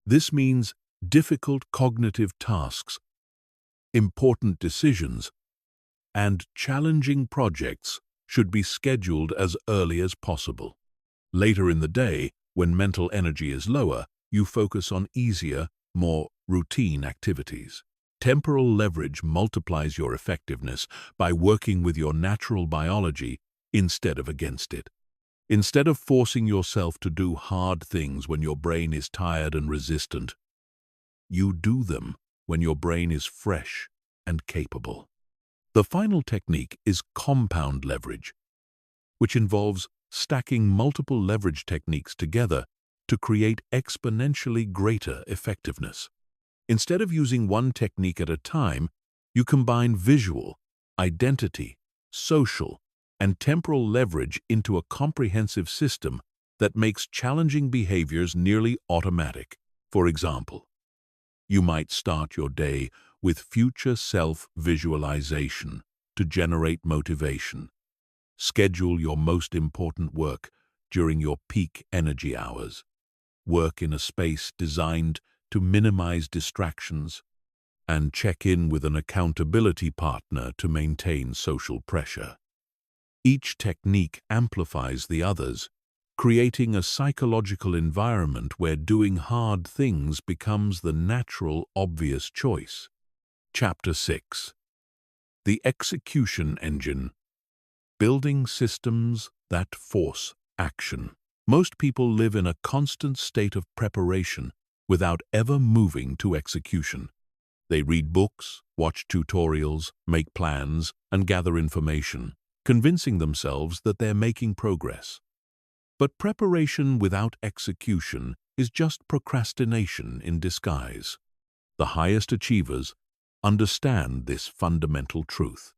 This means difficult cognitive tasks, important decisions, and challenging projects should be scheduled as early as possible. Later in the day, when mental energy is lower, you focus on easier, more routine activities. Temporal leverage multiplies your effectiveness by working with your natural biology instead of against it. Instead of forcing yourself to do hard things when your brain is tired and resistant, you do them when your brain is fresh and capable. The final technique is compound leverage, which involves stacking multiple leverage techniques together to create exponentially greater effectiveness. Instead of using one technique at a time, you combine visual, identity, social, and temporal leverage into a comprehensive system that makes challenging behaviors nearly automatic. For example, you might start your day with future self-visualization to generate motivation. Schedule your most important work during your peak energy hours. Work in a space designed to minimize distractions, and check in with an accountability partner to maintain social pressure. Each technique amplifies the others, creating a psychological environment where doing hard things becomes the natural, obvious choice. Chapter 6. The Execution Engine. Building systems that force action. Most people live in a constant state of preparation without ever moving to execution. They read books, watch tutorials, make plans, and gather information, convincing themselves that they're making progress. But preparation without execution is just procrastination in disguise. The highest achievers understand this fundamental truth.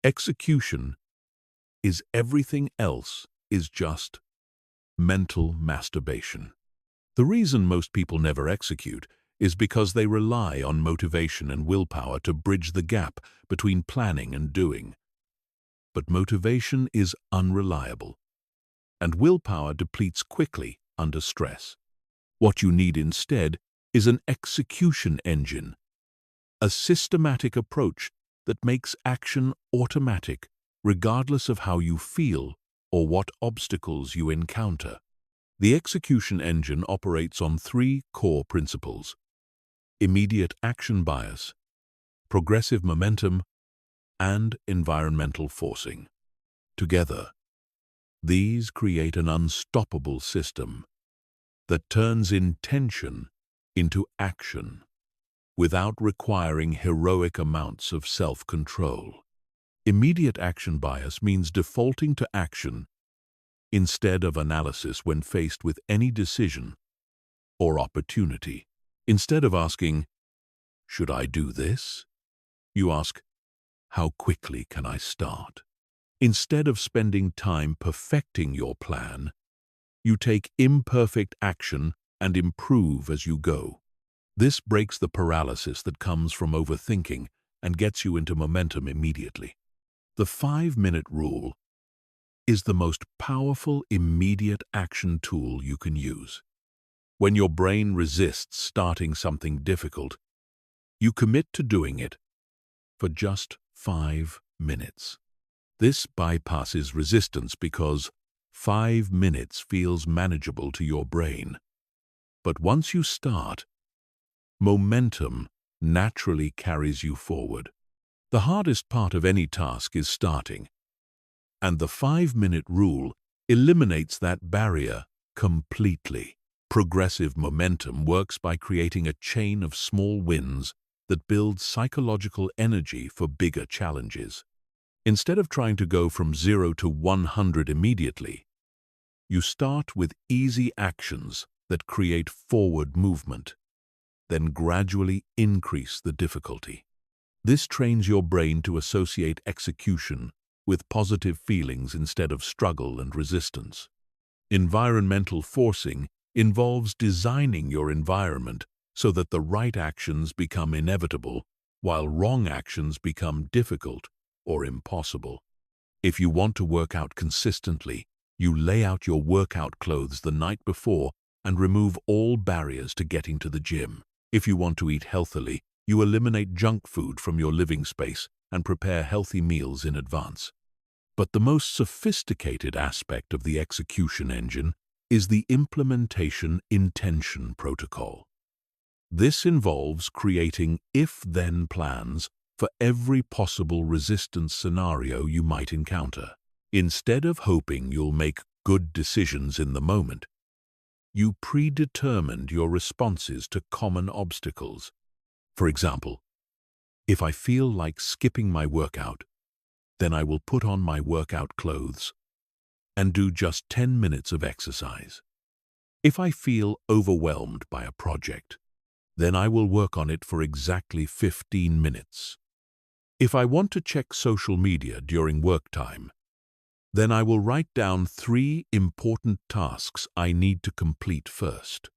Execution is everything else is just mental masturbation. The reason most people never execute is because they rely on motivation and willpower to bridge the gap between planning and doing. But motivation is unreliable, and willpower depletes quickly under stress. What you need instead is an execution engine, a systematic approach that makes action automatic, regardless of how you feel or what obstacles you encounter. The execution engine operates on three core principles: immediate action bias, progressive momentum, and environmental forcing. Together, these create an unstoppable system that turns intention into action without requiring heroic amounts of self-control. Immediate action bias means defaulting to action instead of analysis when faced with any decision or opportunity. Instead of asking, "Should I do this?" you ask, "How quickly can I start?" Instead of spending time perfecting your plan, you take imperfect action and improve as you go. This breaks the paralysis that comes from overthinking and gets you into momentum immediately. The 5-minute rule is the most powerful immediate action tool you can use. When your brain resists starting something difficult, you commit to doing it for just 5 minutes. This bypasses resistance because 5 minutes feels manageable to your brain. But once you start, momentum naturally carries you forward. The hardest part of any task is starting, and the 5-minute rule eliminates that barrier completely. Progressive momentum works by creating a chain of small wins that builds psychological energy for bigger challenges. Instead of trying to go from 0 to 100 immediately, you start with easy actions that create forward movement, then gradually increase the difficulty. This trains your brain to associate execution with positive feelings instead of struggle and resistance. Environmental forcing involves designing your environment so that the right actions become inevitable, while wrong actions become difficult or impossible. If you want to work out consistently, you lay out your workout clothes the night before and remove all barriers to getting to the gym. If you want to eat healthily, you eliminate junk food from your living space and prepare healthy meals in advance. But the most sophisticated aspect of the execution engine is the implementation intention protocol. This involves creating if-then plans for every possible resistance scenario you might encounter. Instead of hoping you'll make good decisions in the moment, you predetermined your responses to common obstacles. For example, if I feel like skipping my workout, then I will put on my workout clothes and do just 10 minutes of exercise. If I feel overwhelmed by a project, then I will work on it for exactly 15 minutes. If I want to check social media during work time, then I will write down 3 important tasks I need to complete first.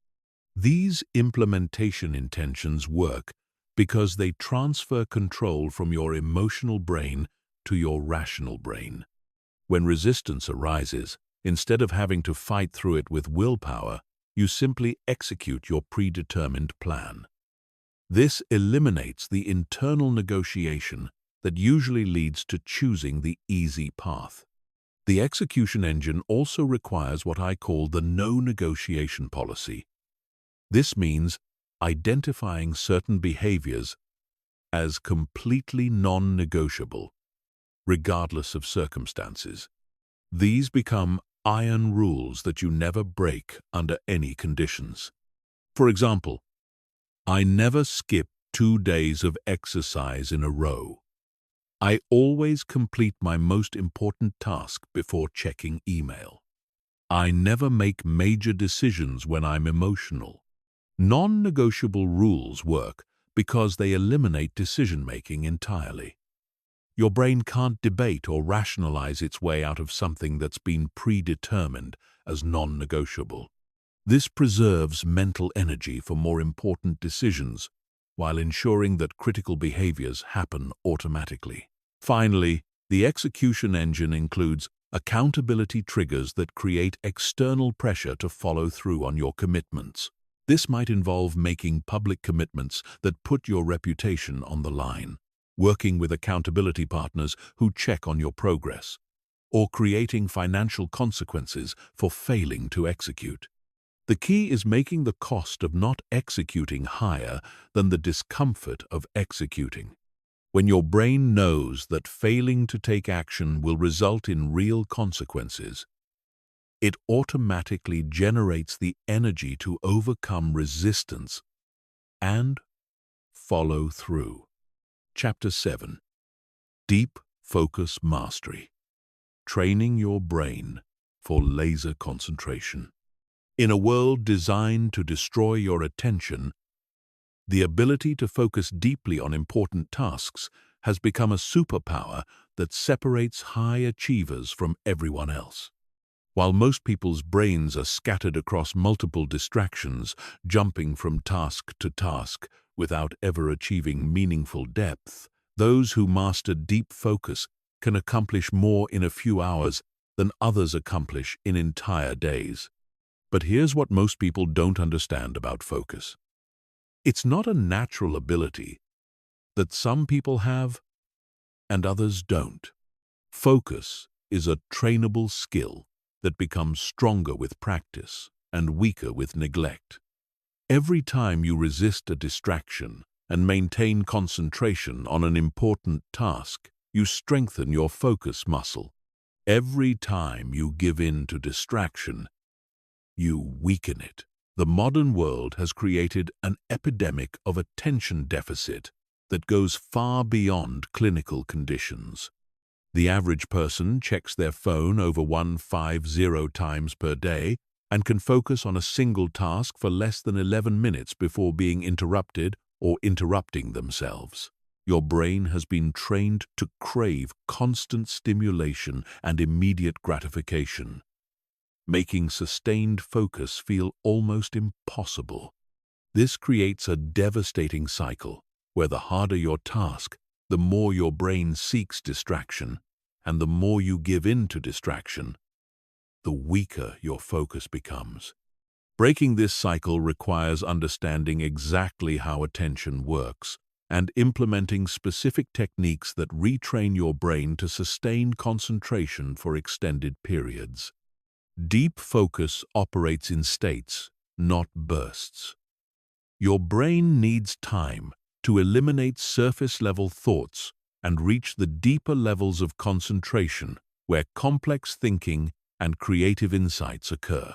These implementation intentions work because they transfer control from your emotional brain to your rational brain. When resistance arises, instead of having to fight through it with willpower, you simply execute your predetermined plan. This eliminates the internal negotiation that usually leads to choosing the easy path. The execution engine also requires what I call the no negotiation policy. This means identifying certain behaviors as completely non-negotiable, regardless of circumstances. These become iron rules that you never break under any conditions. For example, I never skip 2 days of exercise in a row. I always complete my most important task before checking email. I never make major decisions when I'm emotional. Non-negotiable rules work because they eliminate decision-making entirely. Your brain can't debate or rationalize its way out of something that's been predetermined as non-negotiable. This preserves mental energy for more important decisions while ensuring that critical behaviors happen automatically. Finally, the execution engine includes accountability triggers that create external pressure to follow through on your commitments. This might involve making public commitments that put your reputation on the line, working with accountability partners who check on your progress, or creating financial consequences for failing to execute. The key is making the cost of not executing higher than the discomfort of executing. When your brain knows that failing to take action will result in real consequences, it automatically generates the energy to overcome resistance and follow through. Chapter 7. Deep Focus Mastery. Training your brain for laser concentration. In a world designed to destroy your attention, the ability to focus deeply on important tasks has become a superpower that separates high achievers from everyone else. While most people's brains are scattered across multiple distractions, jumping from task to task without ever achieving meaningful depth, those who master deep focus can accomplish more in a few hours than others accomplish in entire days. But here's what most people don't understand about focus. It's not a natural ability that some people have and others don't. Focus is a trainable skill that becomes stronger with practice and weaker with neglect. Every time you resist a distraction and maintain concentration on an important task, you strengthen your focus muscle. Every time you give in to distraction, you weaken it. The modern world has created an epidemic of attention deficit that goes far beyond clinical conditions. The average person checks their phone over 150 times per day and can focus on a single task for less than 11 minutes before being interrupted or interrupting themselves. Your brain has been trained to crave constant stimulation and immediate gratification, making sustained focus feel almost impossible. This creates a devastating cycle where the harder your task, the more your brain seeks distraction, and the more you give in to distraction, the weaker your focus becomes. Breaking this cycle requires understanding exactly how attention works and implementing specific techniques that retrain your brain to sustain concentration for extended periods. Deep focus operates in states, not bursts. Your brain needs time to eliminate surface-level thoughts and reach the deeper levels of concentration where complex thinking and creative insights occur.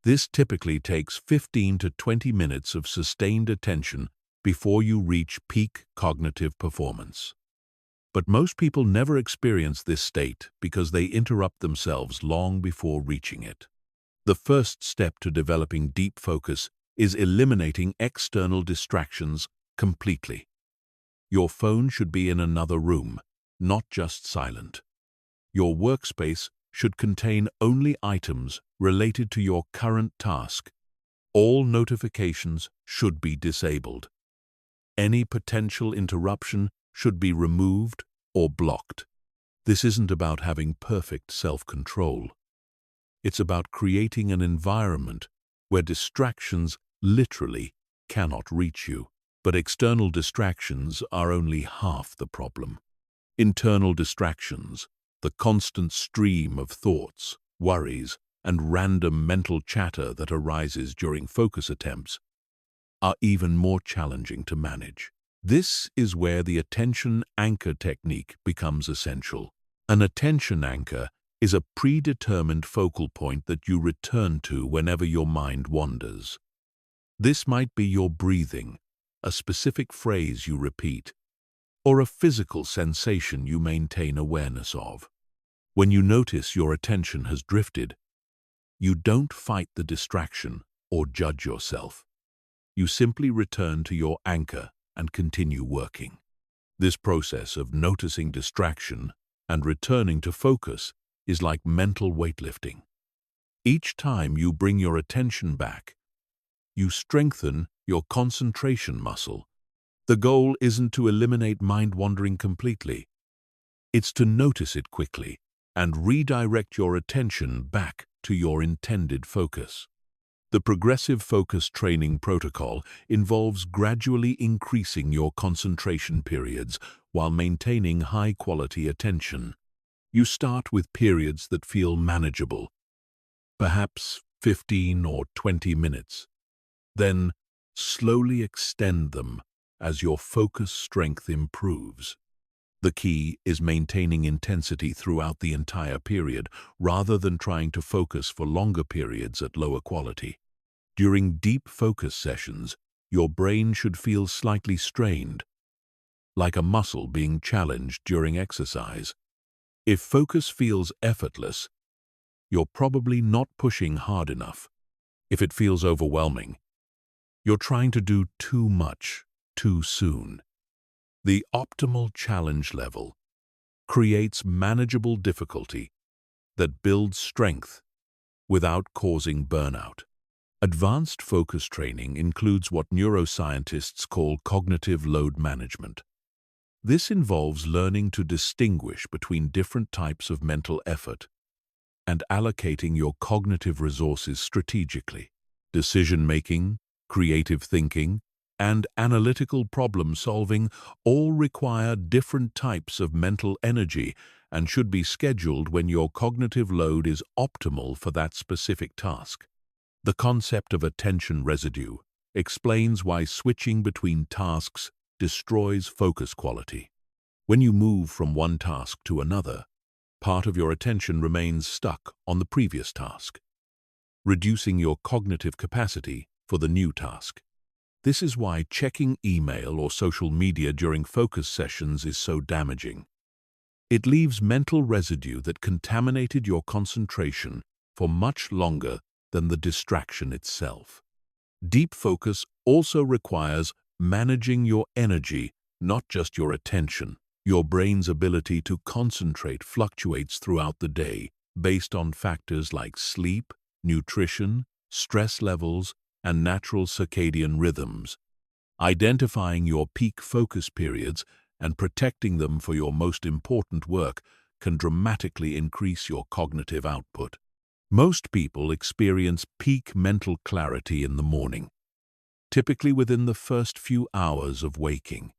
This typically takes 15 to 20 minutes of sustained attention before you reach peak cognitive performance. But most people never experience this state because they interrupt themselves long before reaching it. The first step to developing deep focus is eliminating external distractions completely. Your phone should be in another room, not just silent. Your workspace should contain only items related to your current task. All notifications should be disabled. Any potential interruption should be removed or blocked. This isn't about having perfect self-control. It's about creating an environment where distractions literally cannot reach you. But external distractions are only half the problem. Internal distractions, the constant stream of thoughts, worries, and random mental chatter that arises during focus attempts, are even more challenging to manage. This is where the attention anchor technique becomes essential. An attention anchor is a predetermined focal point that you return to whenever your mind wanders. This might be your breathing, a specific phrase you repeat, or a physical sensation you maintain awareness of. When you notice your attention has drifted, you don't fight the distraction or judge yourself. You simply return to your anchor and continue working. This process of noticing distraction and returning to focus is like mental weightlifting. Each time you bring your attention back, you strengthen your concentration muscle. The goal isn't to eliminate mind-wandering completely. It's to notice it quickly and redirect your attention back to your intended focus. The progressive focus training protocol involves gradually increasing your concentration periods while maintaining high-quality attention. You start with periods that feel manageable, perhaps 15 or 20 minutes. Then slowly extend them as your focus strength improves. The key is maintaining intensity throughout the entire period rather than trying to focus for longer periods at lower quality. During deep focus sessions, your brain should feel slightly strained, like a muscle being challenged during exercise. If focus feels effortless, you're probably not pushing hard enough. If it feels overwhelming, you're trying to do too much, too soon. The optimal challenge level creates manageable difficulty that builds strength without causing burnout. Advanced focus training includes what neuroscientists call cognitive load management. This involves learning to distinguish between different types of mental effort and allocating your cognitive resources strategically. Decision-making, creative thinking, and analytical problem-solving all require different types of mental energy and should be scheduled when your cognitive load is optimal for that specific task. The concept of attention residue explains why switching between tasks destroys focus quality. When you move from one task to another, part of your attention remains stuck on the previous task, reducing your cognitive capacity for the new task. This is why checking email or social media during focus sessions is so damaging. It leaves mental residue that contaminated your concentration for much longer than the distraction itself. Deep focus also requires managing your energy, not just your attention. Your brain's ability to concentrate fluctuates throughout the day based on factors like sleep, nutrition, stress levels, and natural circadian rhythms. Identifying your peak focus periods and protecting them for your most important work can dramatically increase your cognitive output. Most people experience peak mental clarity in the morning, typically within the first few hours of waking.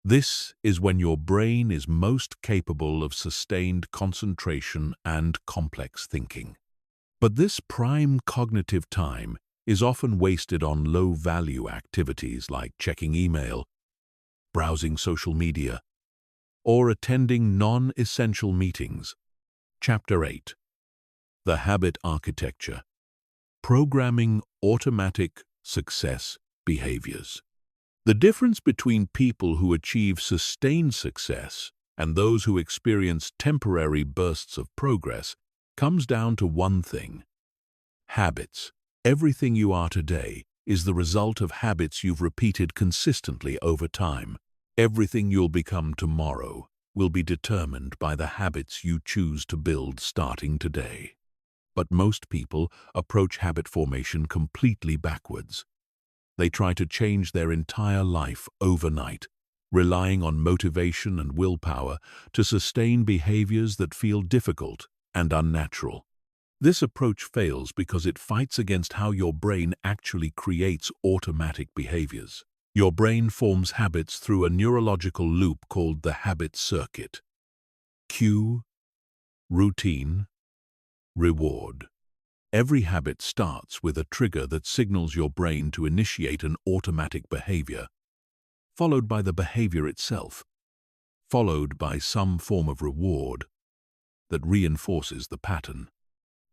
This is when your brain is most capable of sustained concentration and complex thinking. But this prime cognitive time is often wasted on low-value activities like checking email, browsing social media, or attending non-essential meetings. Chapter 8. The Habit Architecture. Programming Automatic Success Behaviors. The difference between people who achieve sustained success and those who experience temporary bursts of progress comes down to one thing: habits. Everything you are today is the result of habits you've repeated consistently over time. Everything you'll become tomorrow will be determined by the habits you choose to build starting today. But most people approach habit formation completely backwards. They try to change their entire life overnight, relying on motivation and willpower to sustain behaviors that feel difficult and unnatural. This approach fails because it fights against how your brain actually creates automatic behaviors. Your brain forms habits through a neurological loop called the habit circuit. Cue, routine, reward. Every habit starts with a trigger that signals your brain to initiate an automatic behavior. followed by the behavior itself, followed by some form of reward that reinforces the pattern.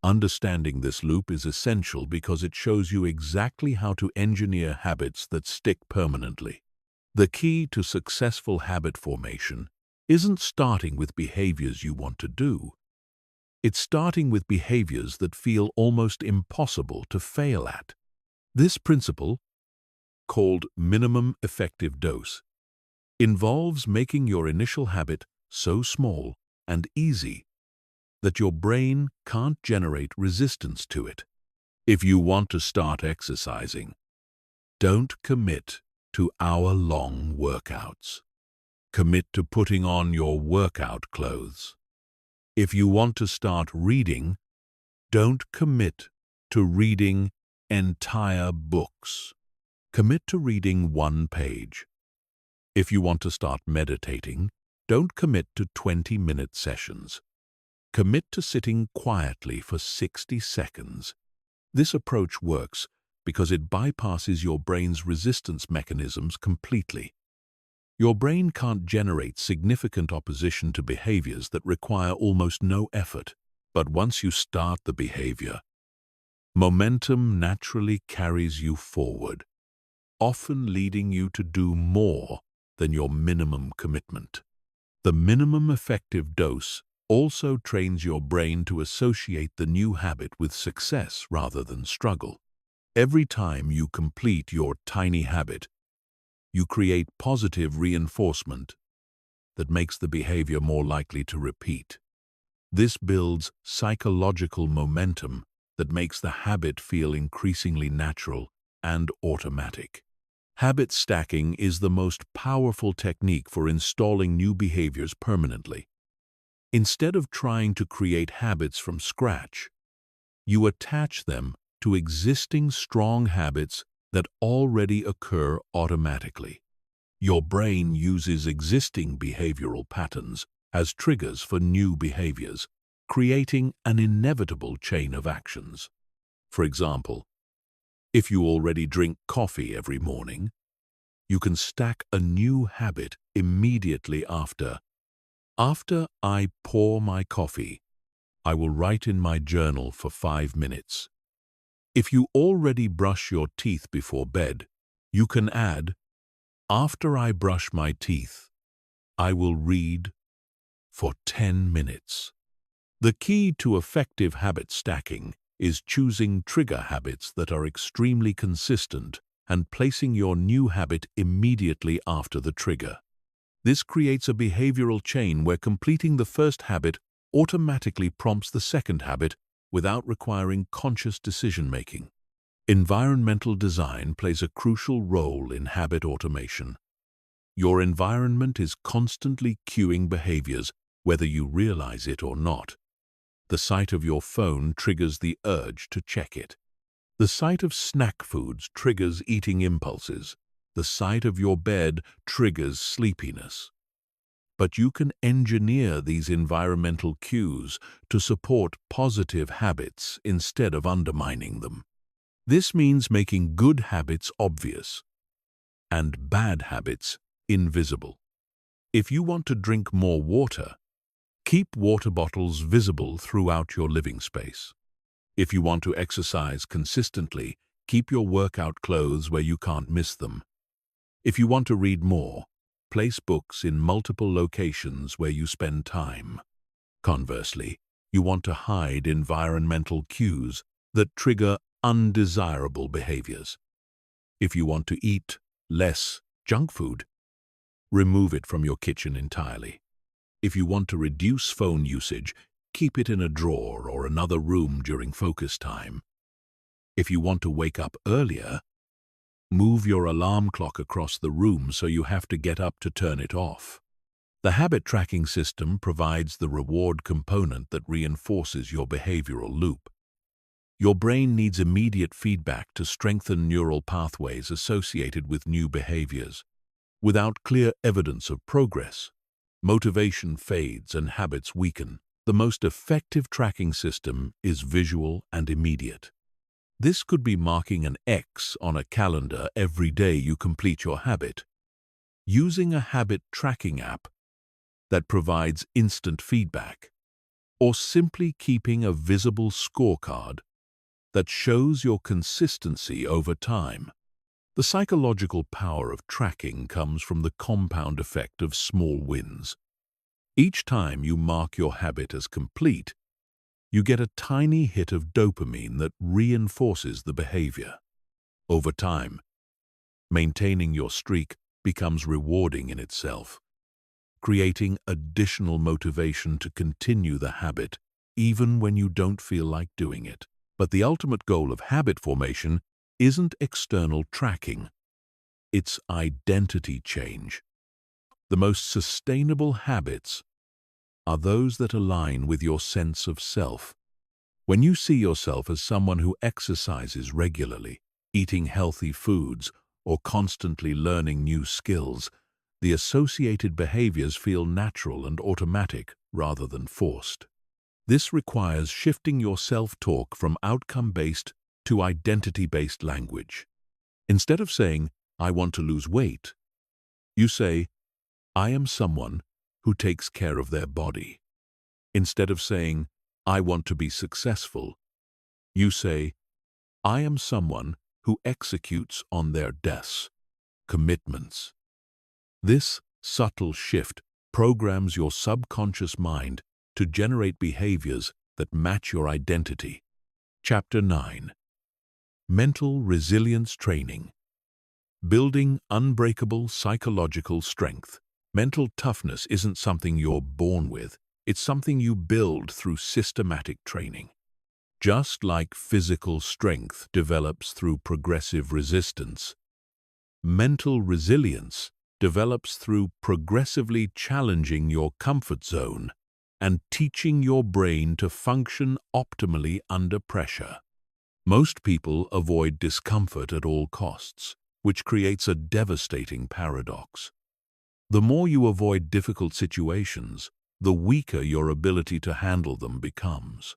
Understanding this loop is essential because it shows you exactly how to engineer habits that stick permanently. The key to successful habit formation isn't starting with behaviors you want to do. It's starting with behaviors that feel almost impossible to fail at. This principle, called minimum effective dose, involves making your initial habit so small and easy that your brain can't generate resistance to it. If you want to start exercising, don't commit to hour-long workouts. Commit to putting on your workout clothes. If you want to start reading, don't commit to reading entire books. Commit to reading one page. If you want to start meditating, don't commit to 20-minute sessions. Commit to sitting quietly for 60 seconds. This approach works because it bypasses your brain's resistance mechanisms completely. Your brain can't generate significant opposition to behaviors that require almost no effort. But once you start the behavior, momentum naturally carries you forward, often leading you to do more than your minimum commitment. The minimum effective dose also trains your brain to associate the new habit with success rather than struggle. Every time you complete your tiny habit, you create positive reinforcement that makes the behavior more likely to repeat. This builds psychological momentum that makes the habit feel increasingly natural and automatic. Habit stacking is the most powerful technique for installing new behaviors permanently. Instead of trying to create habits from scratch, you attach them to existing strong habits that already occur automatically. Your brain uses existing behavioral patterns as triggers for new behaviors, creating an inevitable chain of actions. For example, if you already drink coffee every morning, you can stack a new habit immediately after. After I pour my coffee, I will write in my journal for 5 minutes. If you already brush your teeth before bed, you can add, after I brush my teeth, I will read for 10 minutes. The key to effective habit stacking is choosing trigger habits that are extremely consistent and placing your new habit immediately after the trigger. This creates a behavioral chain where completing the first habit automatically prompts the second habit without requiring conscious decision-making. Environmental design plays a crucial role in habit automation. Your environment is constantly cueing behaviors, whether you realize it or not. The sight of your phone triggers the urge to check it. The sight of snack foods triggers eating impulses. The sight of your bed triggers sleepiness. But you can engineer these environmental cues to support positive habits instead of undermining them. This means making good habits obvious and bad habits invisible. If you want to drink more water, keep water bottles visible throughout your living space. If you want to exercise consistently, keep your workout clothes where you can't miss them. If you want to read more, place books in multiple locations where you spend time. Conversely, you want to hide environmental cues that trigger undesirable behaviors. If you want to eat less junk food, remove it from your kitchen entirely. If you want to reduce phone usage, keep it in a drawer or another room during focus time. If you want to wake up earlier, move your alarm clock across the room so you have to get up to turn it off. The habit tracking system provides the reward component that reinforces your behavioral loop. Your brain needs immediate feedback to strengthen neural pathways associated with new behaviors. Without clear evidence of progress, motivation fades and habits weaken. The most effective tracking system is visual and immediate. This could be marking an X on a calendar every day you complete your habit. using a habit tracking app that provides instant feedback, or simply keeping a visible scorecard that shows your consistency over time. The psychological power of tracking comes from the compound effect of small wins. Each time you mark your habit as complete, you get a tiny hit of dopamine that reinforces the behavior. Over time, maintaining your streak becomes rewarding in itself, creating additional motivation to continue the habit even when you don't feel like doing it. But the ultimate goal of habit formation isn't external tracking. It's identity change. The most sustainable habits are those that align with your sense of self. When you see yourself as someone who exercises regularly, eating healthy foods, or constantly learning new skills, the associated behaviors feel natural and automatic rather than forced. This requires shifting your self-talk from outcome-based to identity-based language. Instead of saying, "I want to lose weight," you say, "I am someone who takes care of their body." Instead of saying, "I want to be successful," you say, "I am someone who executes on their commitments." This subtle shift programs your subconscious mind to generate behaviors that match your identity. Chapter 9. Mental Resilience Training. Building unbreakable psychological strength. Mental toughness isn't something you're born with. It's something you build through systematic training. Just like physical strength develops through progressive resistance, mental resilience develops through progressively challenging your comfort zone and teaching your brain to function optimally under pressure. Most people avoid discomfort at all costs, which creates a devastating paradox. The more you avoid difficult situations, the weaker your ability to handle them becomes.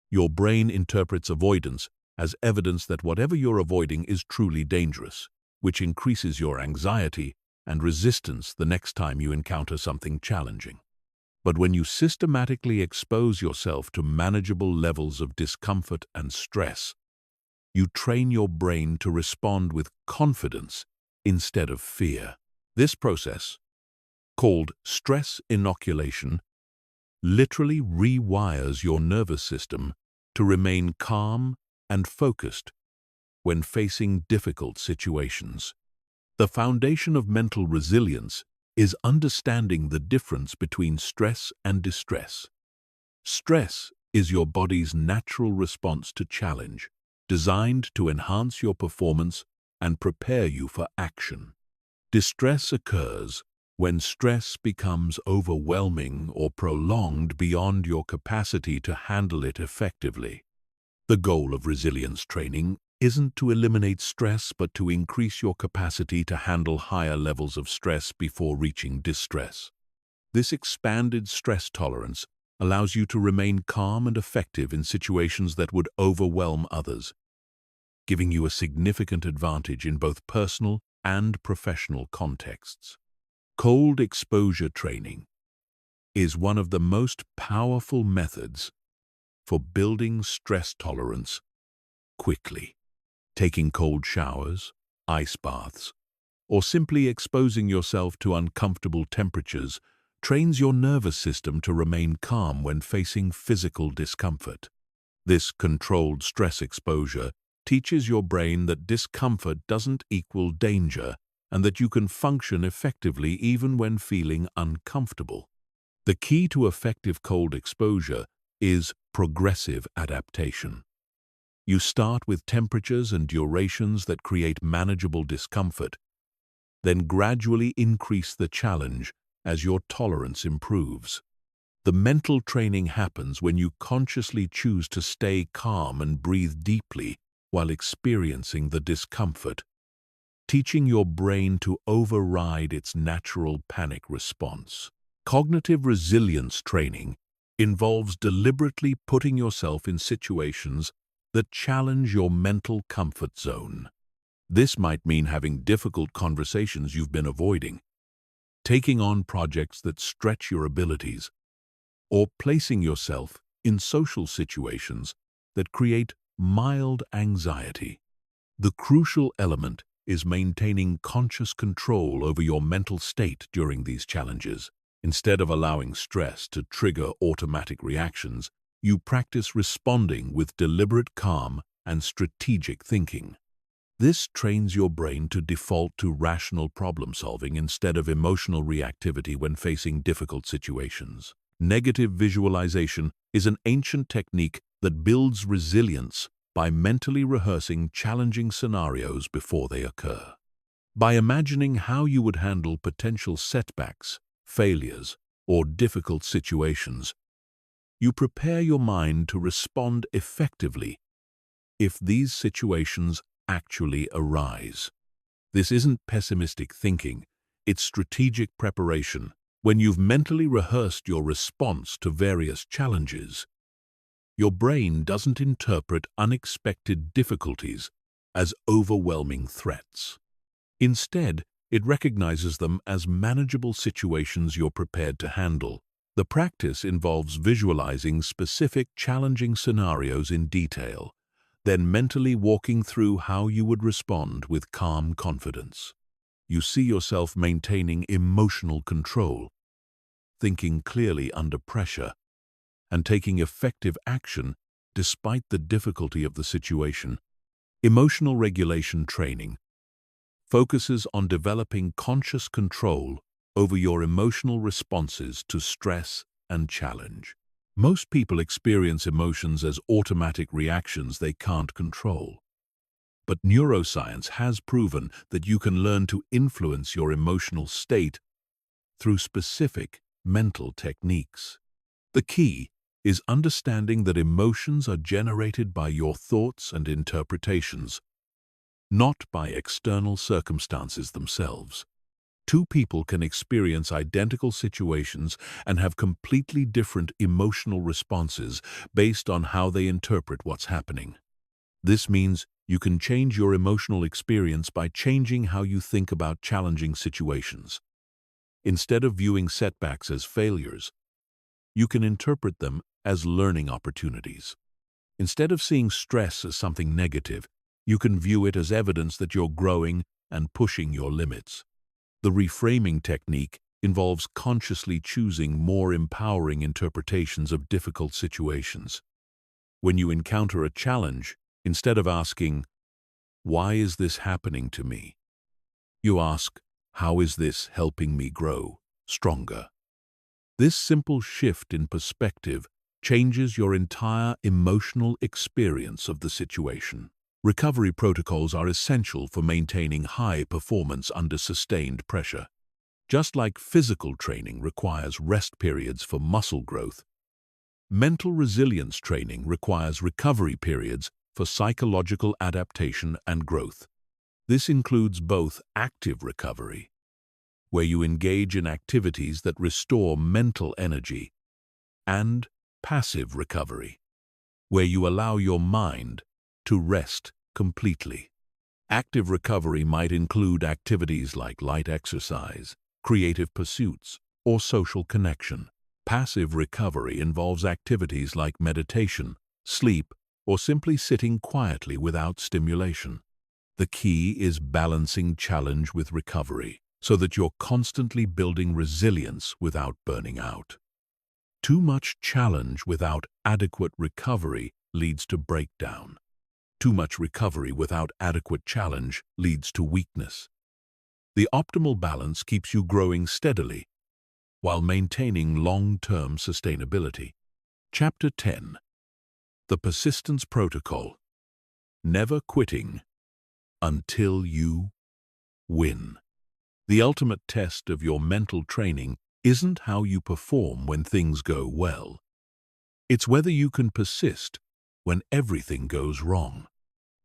Your brain interprets avoidance as evidence that whatever you're avoiding is truly dangerous, which increases your anxiety and resistance the next time you encounter something challenging. But when you systematically expose yourself to manageable levels of discomfort and stress, you train your brain to respond with confidence instead of fear. This process, called stress inoculation, literally rewires your nervous system to remain calm and focused when facing difficult situations. The foundation of mental resilience is understanding the difference between stress and distress. Stress is your body's natural response to challenge, designed to enhance your performance and prepare you for action. Distress occurs when stress becomes overwhelming or prolonged beyond your capacity to handle it effectively. The goal of resilience training isn't to eliminate stress, but to increase your capacity to handle higher levels of stress before reaching distress. This expanded stress tolerance allows you to remain calm and effective in situations that would overwhelm others, giving you a significant advantage in both personal and professional contexts. Cold exposure training is one of the most powerful methods for building stress tolerance quickly. Taking cold showers, ice baths, or simply exposing yourself to uncomfortable temperatures trains your nervous system to remain calm when facing physical discomfort. This controlled stress exposure teaches your brain that discomfort doesn't equal danger and that you can function effectively even when feeling uncomfortable. The key to effective cold exposure is progressive adaptation. You start with temperatures and durations that create manageable discomfort, then gradually increase the challenge as your tolerance improves. The mental training happens when you consciously choose to stay calm and breathe deeply while experiencing the discomfort, teaching your brain to override its natural panic response. Cognitive resilience training involves deliberately putting yourself in situations that challenge your mental comfort zone. This might mean having difficult conversations you've been avoiding, taking on projects that stretch your abilities, or placing yourself in social situations that create mild anxiety. The crucial element is maintaining conscious control over your mental state during these challenges. Instead of allowing stress to trigger automatic reactions, you practice responding with deliberate calm and strategic thinking. This trains your brain to default to rational problem-solving instead of emotional reactivity when facing difficult situations. Negative visualization is an ancient technique that builds resilience by mentally rehearsing challenging scenarios before they occur. By imagining how you would handle potential setbacks, failures, or difficult situations, you prepare your mind to respond effectively if these situations actually arise. This isn't pessimistic thinking, it's strategic preparation. When you've mentally rehearsed your response to various challenges, your brain doesn't interpret unexpected difficulties as overwhelming threats. Instead, it recognizes them as manageable situations you're prepared to handle. The practice involves visualizing specific challenging scenarios in detail, then mentally walking through how you would respond with calm confidence. You see yourself maintaining emotional control, thinking clearly under pressure, and taking effective action despite the difficulty of the situation. Emotional regulation training focuses on developing conscious control over your emotional responses to stress and challenge. Most people experience emotions as automatic reactions they can't control. But neuroscience has proven that you can learn to influence your emotional state through specific mental techniques. The key is understanding that emotions are generated by your thoughts and interpretations, not by external circumstances themselves. Two people can experience identical situations and have completely different emotional responses based on how they interpret what's happening. This means you can change your emotional experience by changing how you think about challenging situations. Instead of viewing setbacks as failures, you can interpret them as learning opportunities. Instead of seeing stress as something negative, you can view it as evidence that you're growing and pushing your limits. The reframing technique involves consciously choosing more empowering interpretations of difficult situations. When you encounter a challenge, instead of asking, "Why is this happening to me?" you ask, "How is this helping me grow stronger?" This simple shift in perspective changes your entire emotional experience of the situation. Recovery protocols are essential for maintaining high performance under sustained pressure. Just like physical training requires rest periods for muscle growth, mental resilience training requires recovery periods for psychological adaptation and growth. This includes both active recovery, where you engage in activities that restore mental energy, and passive recovery, where you allow your mind to rest completely. Active recovery might include activities like light exercise, creative pursuits, or social connection. Passive recovery involves activities like meditation, sleep, or simply sitting quietly without stimulation. The key is balancing challenge with recovery so that you're constantly building resilience without burning out. Too much challenge without adequate recovery leads to breakdown. Too much recovery without adequate challenge leads to weakness. The optimal balance keeps you growing steadily while maintaining long-term sustainability. Chapter 10. The Persistence Protocol. Never quitting until you win. The ultimate test of your mental training isn't how you perform when things go well. It's whether you can persist when everything goes wrong.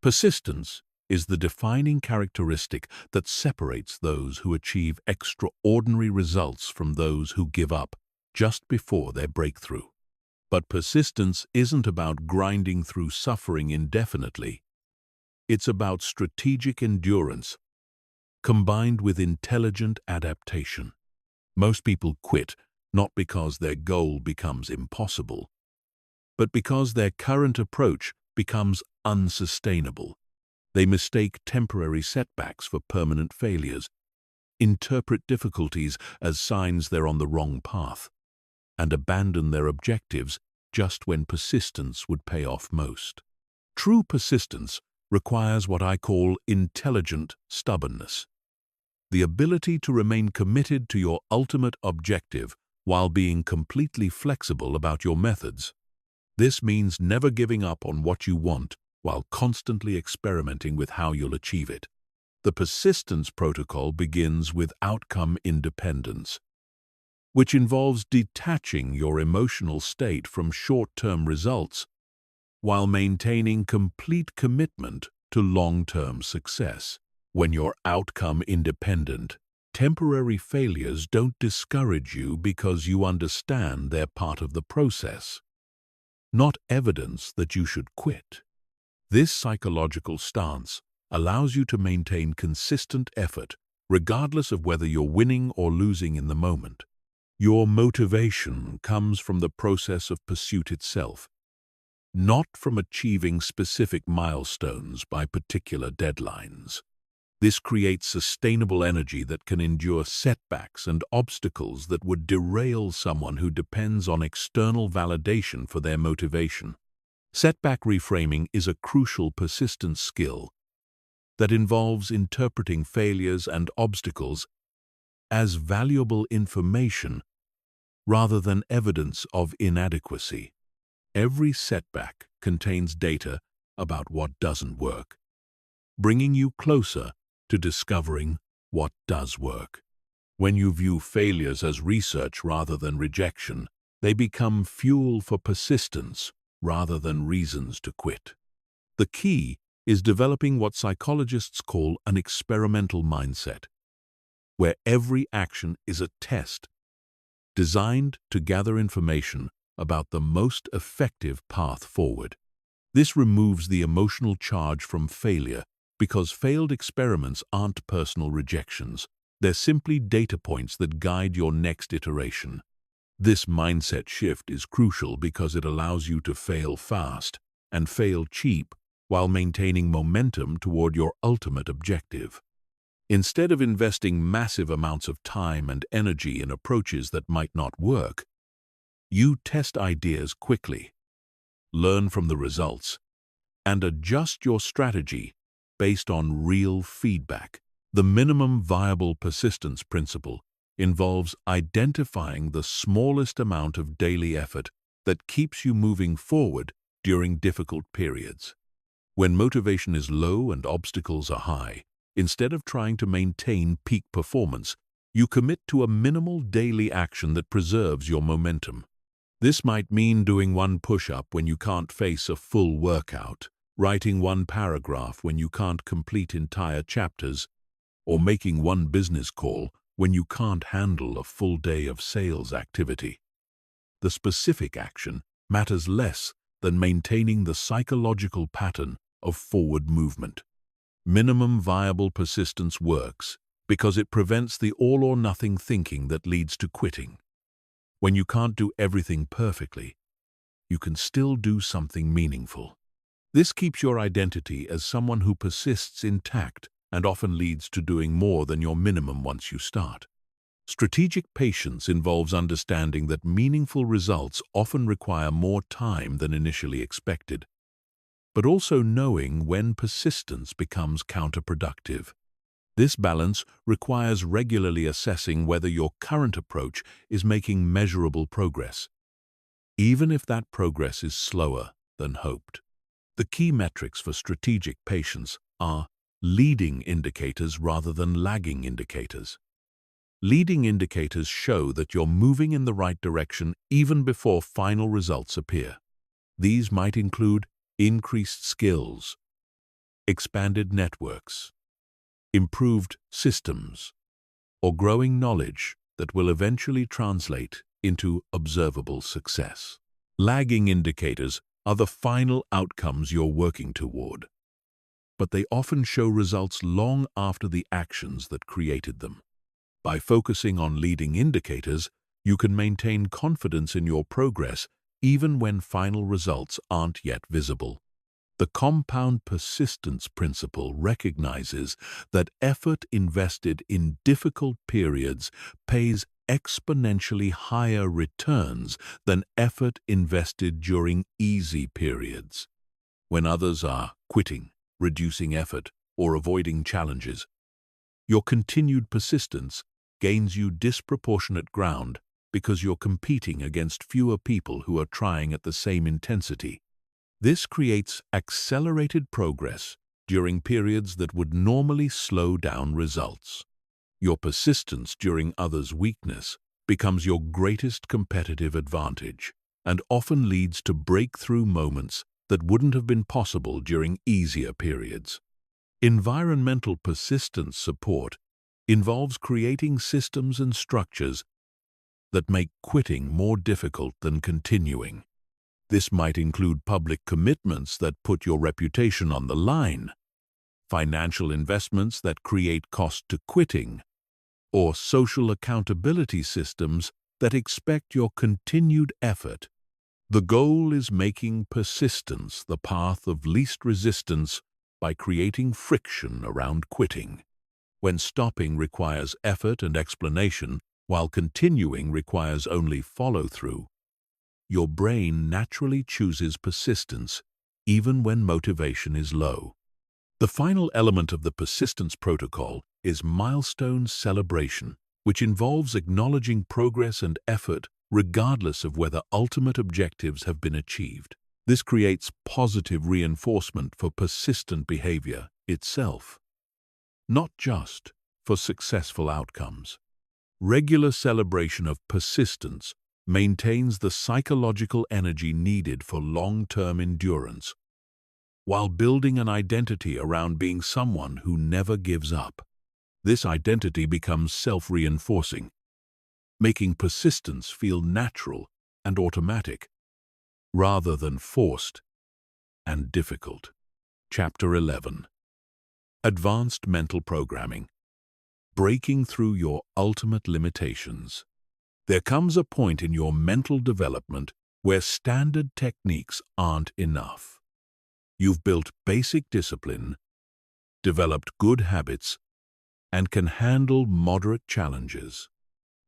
Persistence is the defining characteristic that separates those who achieve extraordinary results from those who give up just before their breakthrough. But persistence isn't about grinding through suffering indefinitely. It's about strategic endurance combined with intelligent adaptation. Most people quit not because their goal becomes impossible, but because their current approach becomes unsustainable. They mistake temporary setbacks for permanent failures, interpret difficulties as signs they're on the wrong path, and abandon their objectives just when persistence would pay off most. True persistence requires what I call intelligent stubbornness, the ability to remain committed to your ultimate objective while being completely flexible about your methods. This means never giving up on what you want while constantly experimenting with how you'll achieve it. The persistence protocol begins with outcome independence, which involves detaching your emotional state from short-term results while maintaining complete commitment to long-term success. When you're outcome independent, temporary failures don't discourage you because you understand they're part of the process, not evidence that you should quit. This psychological stance allows you to maintain consistent effort regardless of whether you're winning or losing in the moment. Your motivation comes from the process of pursuit itself, not from achieving specific milestones by particular deadlines. This creates sustainable energy that can endure setbacks and obstacles that would derail someone who depends on external validation for their motivation. Setback reframing is a crucial persistence skill that involves interpreting failures and obstacles as valuable information rather than evidence of inadequacy. Every setback contains data about what doesn't work, bringing you closer to discovering what does work. When you view failures as research rather than rejection, they become fuel for persistence rather than reasons to quit. The key is developing what psychologists call an experimental mindset, where every action is a test designed to gather information about the most effective path forward. This removes the emotional charge from failure because failed experiments aren't personal rejections. They're simply data points that guide your next iteration. This mindset shift is crucial because it allows you to fail fast and fail cheap while maintaining momentum toward your ultimate objective. Instead of investing massive amounts of time and energy in approaches that might not work, you test ideas quickly, learn from the results, and adjust your strategy based on real feedback. The minimum viable persistence principle involves identifying the smallest amount of daily effort that keeps you moving forward during difficult periods. When motivation is low and obstacles are high, instead of trying to maintain peak performance, you commit to a minimal daily action that preserves your momentum. This might mean doing one push-up when you can't face a full workout, writing one paragraph when you can't complete entire chapters, or making one business call when you can't handle a full day of sales activity. The specific action matters less than maintaining the psychological pattern of forward movement. Minimum viable persistence works because it prevents the all-or-nothing thinking that leads to quitting. When you can't do everything perfectly, you can still do something meaningful. This keeps your identity as someone who persists intact and often leads to doing more than your minimum once you start. Strategic patience involves understanding that meaningful results often require more time than initially expected, but also knowing when persistence becomes counterproductive. This balance requires regularly assessing whether your current approach is making measurable progress, even if that progress is slower than hoped. The key metrics for strategic patience are leading indicators rather than lagging indicators. Leading indicators show that you're moving in the right direction even before final results appear. These might include increased skills, expanded networks, improved systems, or growing knowledge that will eventually translate into observable success. Lagging indicators are the final outcomes you're working toward, but they often show results long after the actions that created them. By focusing on leading indicators, you can maintain confidence in your progress even when final results aren't yet visible. The compound persistence principle recognizes that effort invested in difficult periods pays exponentially higher returns than effort invested during easy periods. When others are quitting, reducing effort, or avoiding challenges, your continued persistence gains you disproportionate ground because you're competing against fewer people who are trying at the same intensity. This creates accelerated progress during periods that would normally slow down results. Your persistence during others' weakness becomes your greatest competitive advantage and often leads to breakthrough moments that wouldn't have been possible during easier periods. Environmental persistence support involves creating systems and structures that make quitting more difficult than continuing. This might include public commitments that put your reputation on the line, financial investments that create cost to quitting, or social accountability systems that expect your continued effort. The goal is making persistence the path of least resistance by creating friction around quitting. When stopping requires effort and explanation, while continuing requires only follow-through, your brain naturally chooses persistence even when motivation is low. The final element of the persistence protocol is milestone celebration, which involves acknowledging progress and effort regardless of whether ultimate objectives have been achieved. This creates positive reinforcement for persistent behavior itself, not just for successful outcomes. Regular celebration of persistence maintains the psychological energy needed for long-term endurance, while building an identity around being someone who never gives up. This identity becomes self-reinforcing, making persistence feel natural and automatic, rather than forced and difficult. Chapter 11. Advanced Mental Programming. Breaking through your ultimate limitations. There comes a point in your mental development where standard techniques aren't enough. You've built basic discipline, developed good habits, and can handle moderate challenges.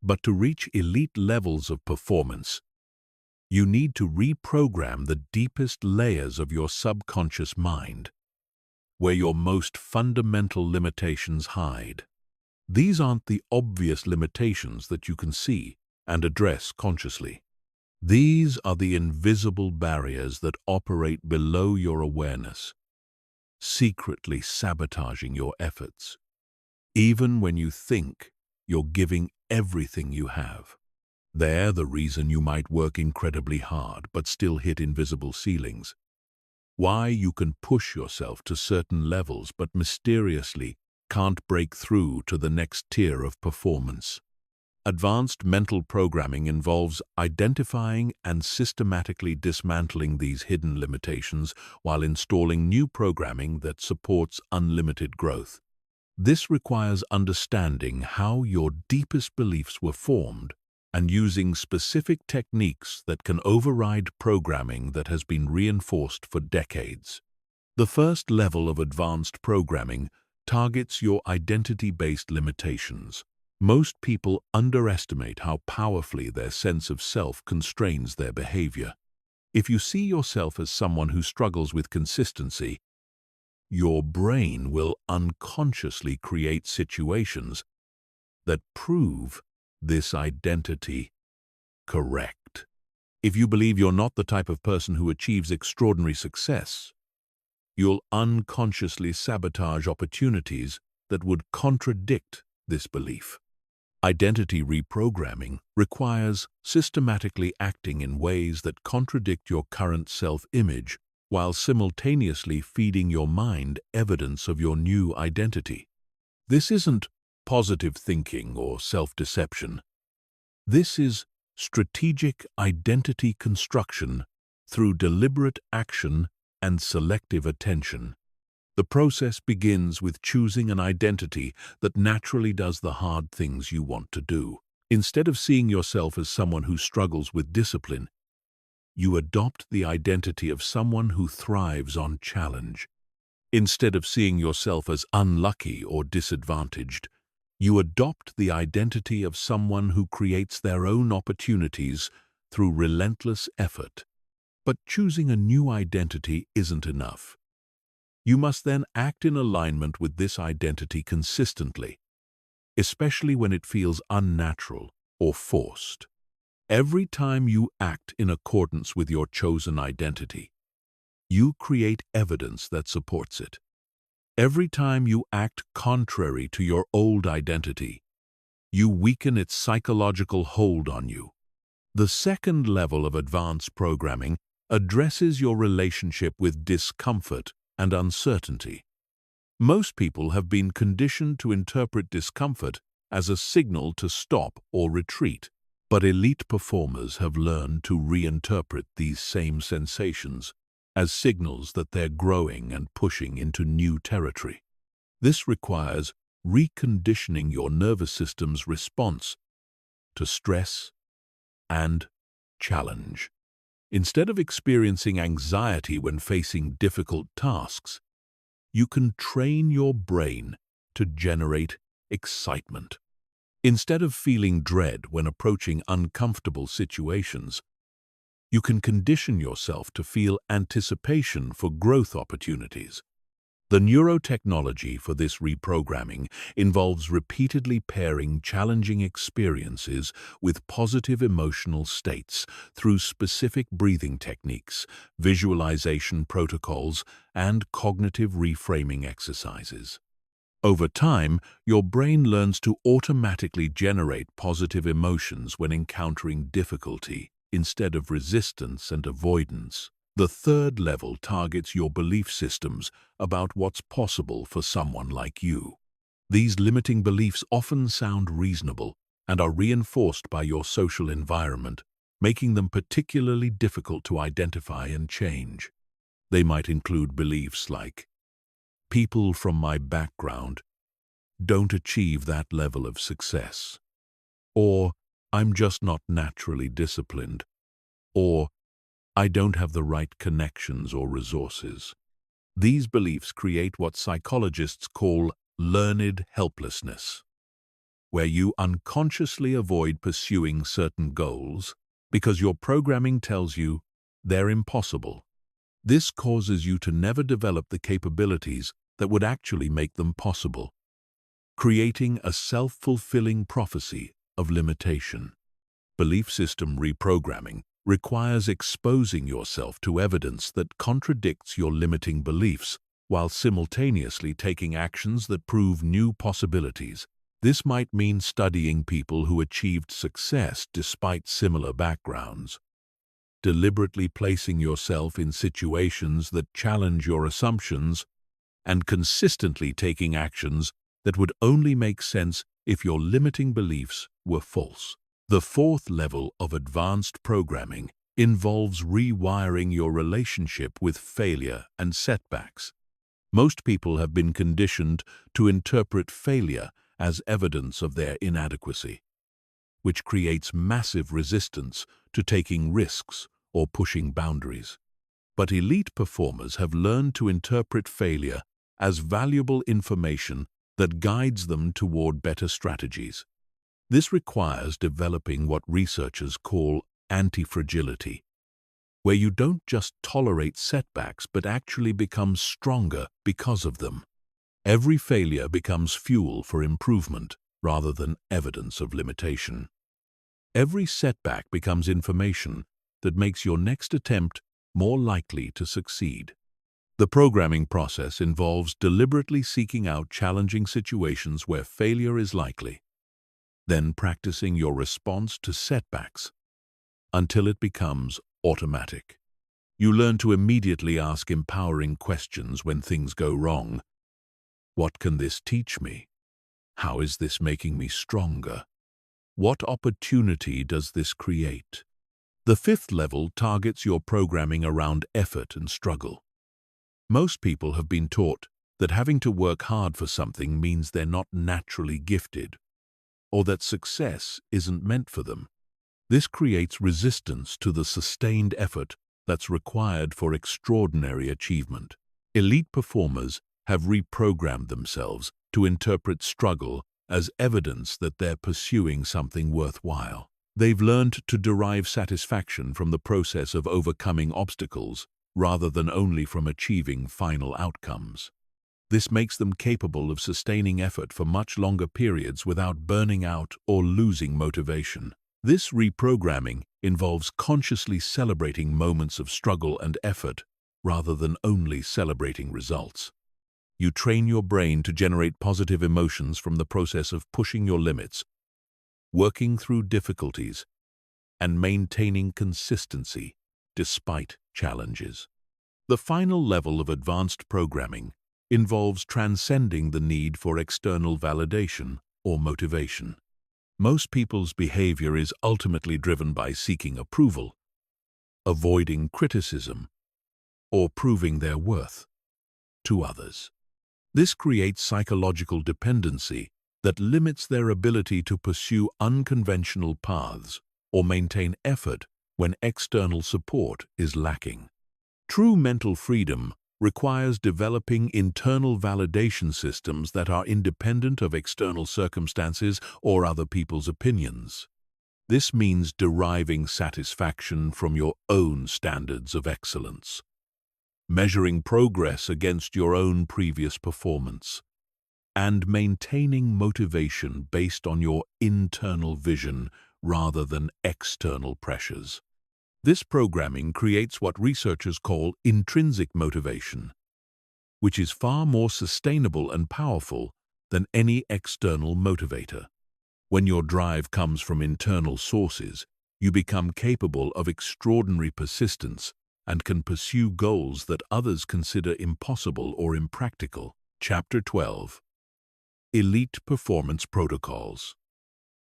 But to reach elite levels of performance, you need to reprogram the deepest layers of your subconscious mind, where your most fundamental limitations hide. These aren't the obvious limitations that you can see and address consciously. These are the invisible barriers that operate below your awareness, secretly sabotaging your efforts, even when you think you're giving everything you have. They're the reason you might work incredibly hard but still hit invisible ceilings. Why you can push yourself to certain levels but mysteriously can't break through to the next tier of performance. Advanced mental programming involves identifying and systematically dismantling these hidden limitations while installing new programming that supports unlimited growth. This requires understanding how your deepest beliefs were formed and using specific techniques that can override programming that has been reinforced for decades. The first level of advanced programming targets your identity-based limitations. Most people underestimate how powerfully their sense of self constrains their behavior. If you see yourself as someone who struggles with consistency, your brain will unconsciously create situations that prove this identity correct. If you believe you're not the type of person who achieves extraordinary success, you'll unconsciously sabotage opportunities that would contradict this belief. Identity reprogramming requires systematically acting in ways that contradict your current self-image while simultaneously feeding your mind evidence of your new identity. This isn't positive thinking or self-deception. This is strategic identity construction through deliberate action and selective attention. The process begins with choosing an identity that naturally does the hard things you want to do. Instead of seeing yourself as someone who struggles with discipline, you adopt the identity of someone who thrives on challenge. Instead of seeing yourself as unlucky or disadvantaged, you adopt the identity of someone who creates their own opportunities through relentless effort. But choosing a new identity isn't enough. You must then act in alignment with this identity consistently, especially when it feels unnatural or forced. Every time you act in accordance with your chosen identity, you create evidence that supports it. Every time you act contrary to your old identity, you weaken its psychological hold on you. The second level of advanced programming addresses your relationship with discomfort and uncertainty. Most people have been conditioned to interpret discomfort as a signal to stop or retreat, but elite performers have learned to reinterpret these same sensations as signals that they're growing and pushing into new territory. This requires reconditioning your nervous system's response to stress and challenge. Instead of experiencing anxiety when facing difficult tasks, you can train your brain to generate excitement. Instead of feeling dread when approaching uncomfortable situations, you can condition yourself to feel anticipation for growth opportunities. The neurotechnology for this reprogramming involves repeatedly pairing challenging experiences with positive emotional states through specific breathing techniques, visualization protocols, and cognitive reframing exercises. Over time, your brain learns to automatically generate positive emotions when encountering difficulty, instead of resistance and avoidance. The third level targets your belief systems about what's possible for someone like you. These limiting beliefs often sound reasonable and are reinforced by your social environment, making them particularly difficult to identify and change. They might include beliefs like, "People from my background don't achieve that level of success," or "I'm just not naturally disciplined," or "I don't have the right connections or resources." These beliefs create what psychologists call learned helplessness, where you unconsciously avoid pursuing certain goals because your programming tells you they're impossible. This causes you to never develop the capabilities that would actually make them possible, creating a self-fulfilling prophecy of limitation. Belief system reprogramming requires exposing yourself to evidence that contradicts your limiting beliefs while simultaneously taking actions that prove new possibilities. This might mean studying people who achieved success despite similar backgrounds, deliberately placing yourself in situations that challenge your assumptions, and consistently taking actions that would only make sense if your limiting beliefs were false. The fourth level of advanced programming involves rewiring your relationship with failure and setbacks. Most people have been conditioned to interpret failure as evidence of their inadequacy, which creates massive resistance to taking risks or pushing boundaries. But elite performers have learned to interpret failure as valuable information that guides them toward better strategies. This requires developing what researchers call anti-fragility, where you don't just tolerate setbacks but actually become stronger because of them. Every failure becomes fuel for improvement rather than evidence of limitation. Every setback becomes information that makes your next attempt more likely to succeed. The programming process involves deliberately seeking out challenging situations where failure is likely, then practicing your response to setbacks until it becomes automatic. You learn to immediately ask empowering questions when things go wrong. What can this teach me? How is this making me stronger? What opportunity does this create? The fifth level targets your programming around effort and struggle. Most people have been taught that having to work hard for something means they're not naturally gifted, or that success isn't meant for them. This creates resistance to the sustained effort that's required for extraordinary achievement. Elite performers have reprogrammed themselves to interpret struggle as evidence that they're pursuing something worthwhile. They've learned to derive satisfaction from the process of overcoming obstacles rather than only from achieving final outcomes. This makes them capable of sustaining effort for much longer periods without burning out or losing motivation. This reprogramming involves consciously celebrating moments of struggle and effort rather than only celebrating results. You train your brain to generate positive emotions from the process of pushing your limits, working through difficulties, and maintaining consistency despite challenges. The final level of advanced programming involves transcending the need for external validation or motivation. Most people's behavior is ultimately driven by seeking approval, avoiding criticism, or proving their worth to others. This creates psychological dependency that limits their ability to pursue unconventional paths or maintain effort when external support is lacking. True mental freedom requires developing internal validation systems that are independent of external circumstances or other people's opinions. This means deriving satisfaction from your own standards of excellence, measuring progress against your own previous performance, and maintaining motivation based on your internal vision rather than external pressures. This programming creates what researchers call intrinsic motivation, which is far more sustainable and powerful than any external motivator. When your drive comes from internal sources, you become capable of extraordinary persistence and can pursue goals that others consider impossible or impractical. Chapter 12. Elite Performance Protocols.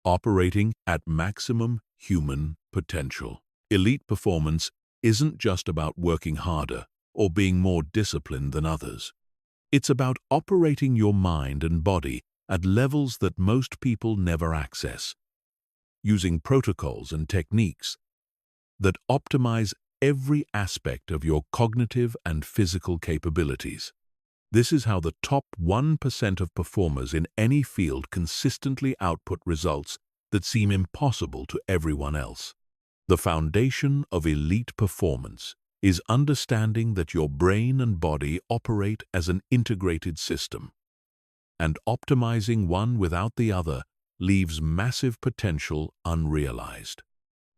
Operating at maximum human potential. Elite performance isn't just about working harder or being more disciplined than others. It's about operating your mind and body at levels that most people never access, using protocols and techniques that optimize every aspect of your cognitive and physical capabilities. This is how the top 1% of performers in any field consistently output results that seem impossible to everyone else. The foundation of elite performance is understanding that your brain and body operate as an integrated system, and optimizing one without the other leaves massive potential unrealized.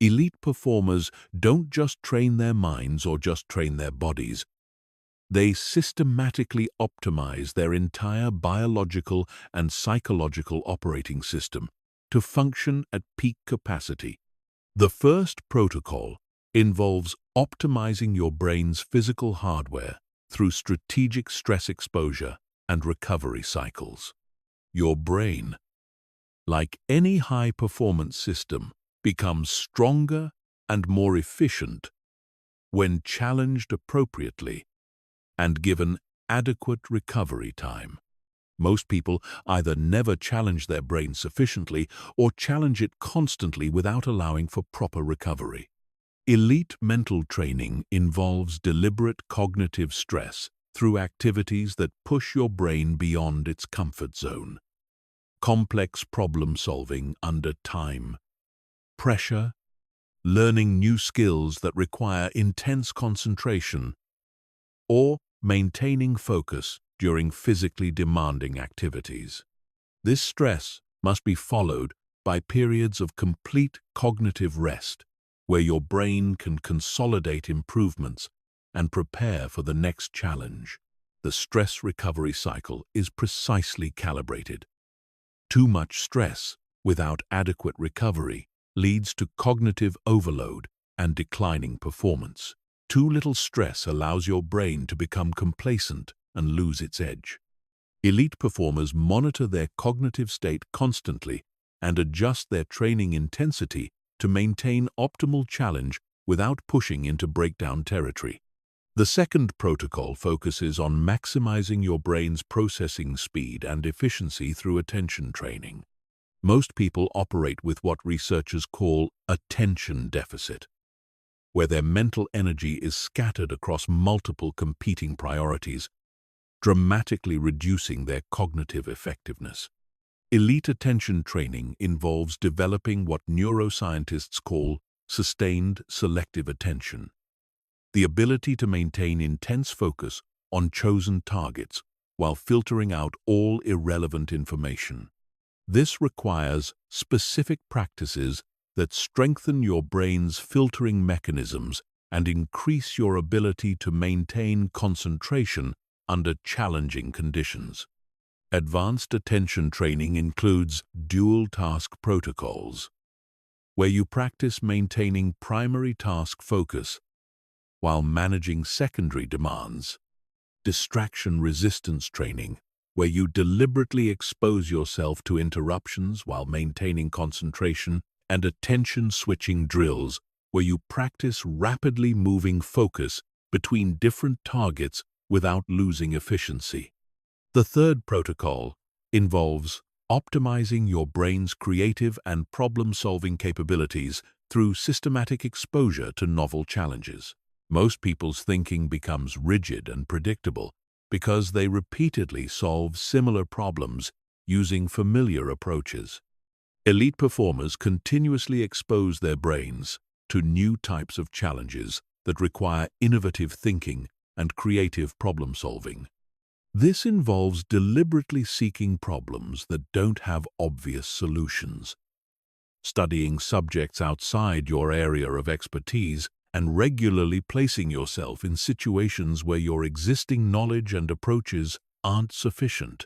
Elite performers don't just train their minds or just train their bodies. They systematically optimize their entire biological and psychological operating system to function at peak capacity. The first protocol involves optimizing your brain's physical hardware through strategic stress exposure and recovery cycles. Your brain, like any high-performance system, becomes stronger and more efficient when challenged appropriately and given adequate recovery time. Most people either never challenge their brain sufficiently or challenge it constantly without allowing for proper recovery. Elite mental training involves deliberate cognitive stress through activities that push your brain beyond its comfort zone. Complex problem-solving under time, pressure, learning new skills that require intense concentration, or maintaining focus during physically demanding activities. This stress must be followed by periods of complete cognitive rest, where your brain can consolidate improvements and prepare for the next challenge. The stress recovery cycle is precisely calibrated. Too much stress without adequate recovery leads to cognitive overload and declining performance. Too little stress allows your brain to become complacent and lose its edge. Elite performers monitor their cognitive state constantly and adjust their training intensity to maintain optimal challenge without pushing into breakdown territory. The second protocol focuses on maximizing your brain's processing speed and efficiency through attention training. Most people operate with what researchers call attention deficit, where their mental energy is scattered across multiple competing priorities, dramatically reducing their cognitive effectiveness. Elite attention training involves developing what neuroscientists call sustained selective attention, the ability to maintain intense focus on chosen targets while filtering out all irrelevant information. This requires specific practices that strengthen your brain's filtering mechanisms and increase your ability to maintain concentration under challenging conditions. Advanced attention training includes dual-task protocols, where you practice maintaining primary task focus while managing secondary demands. Distraction resistance training, where you deliberately expose yourself to interruptions while maintaining concentration, and attention-switching drills, where you practice rapidly moving focus between different targets without losing efficiency. The third protocol involves optimizing your brain's creative and problem-solving capabilities through systematic exposure to novel challenges. Most people's thinking becomes rigid and predictable because they repeatedly solve similar problems using familiar approaches. Elite performers continuously expose their brains to new types of challenges that require innovative thinking and creative problem-solving. This involves deliberately seeking problems that don't have obvious solutions, studying subjects outside your area of expertise, and regularly placing yourself in situations where your existing knowledge and approaches aren't sufficient.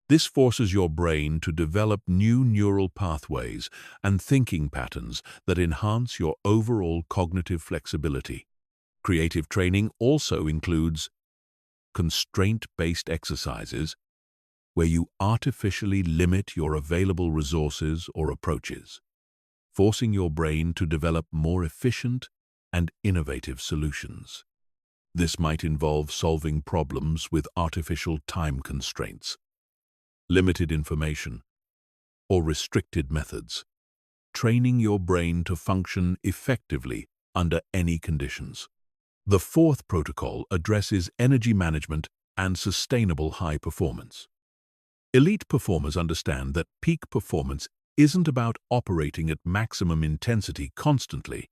This forces your brain to develop new neural pathways and thinking patterns that enhance your overall cognitive flexibility. Creative training also includes constraint-based exercises, where you artificially limit your available resources or approaches, forcing your brain to develop more efficient and innovative solutions. This might involve solving problems with artificial time constraints, limited information, or restricted methods, training your brain to function effectively under any conditions. The fourth protocol addresses energy management and sustainable high performance. Elite performers understand that peak performance isn't about operating at maximum intensity constantly.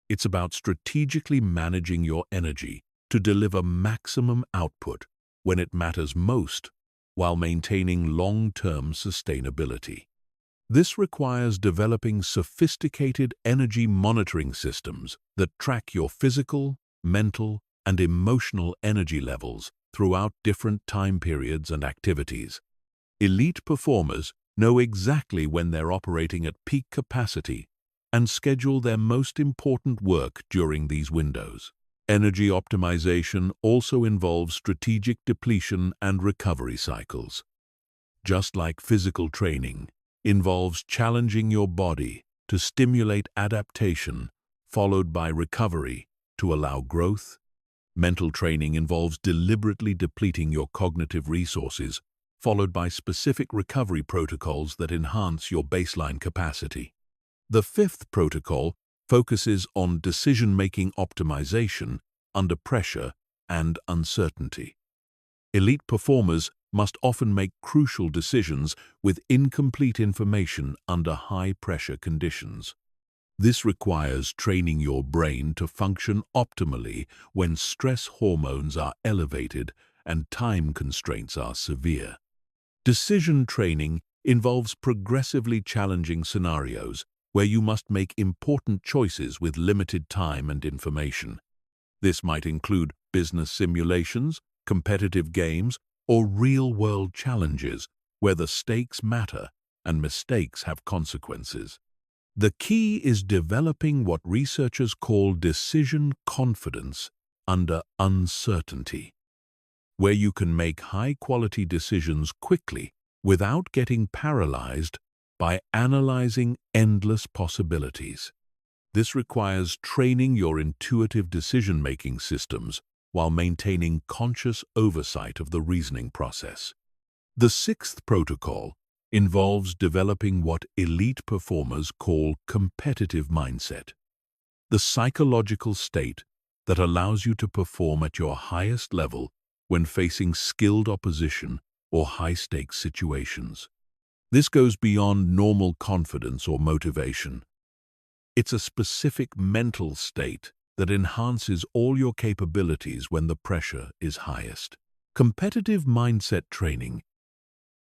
It's about strategically managing your energy to deliver maximum output when it matters most, while maintaining long-term sustainability. This requires developing sophisticated energy monitoring systems that track your physical, mental, and emotional energy levels throughout different time periods and activities. Elite performers know exactly when they're operating at peak capacity and schedule their most important work during these windows. Energy optimization also involves strategic depletion and recovery cycles. Just like physical training involves challenging your body to stimulate adaptation, followed by recovery to allow growth, mental training involves deliberately depleting your cognitive resources, followed by specific recovery protocols that enhance your baseline capacity. The fifth protocol focuses on decision-making optimization under pressure and uncertainty. Elite performers must often make crucial decisions with incomplete information under high-pressure conditions. This requires training your brain to function optimally when stress hormones are elevated and time constraints are severe. Decision training involves progressively challenging scenarios where you must make important choices with limited time and information. This might include business simulations, competitive games, or real-world challenges where the stakes matter and mistakes have consequences. The key is developing what researchers call decision confidence under uncertainty, where you can make high-quality decisions quickly without getting paralyzed by analyzing endless possibilities. This requires training your intuitive decision-making systems while maintaining conscious oversight of the reasoning process. The sixth protocol involves developing what elite performers call competitive mindset, the psychological state that allows you to perform at your highest level when facing skilled opposition or high-stakes situations. This goes beyond normal confidence or motivation. It's a specific mental state that enhances all your capabilities when the pressure is highest. Competitive mindset training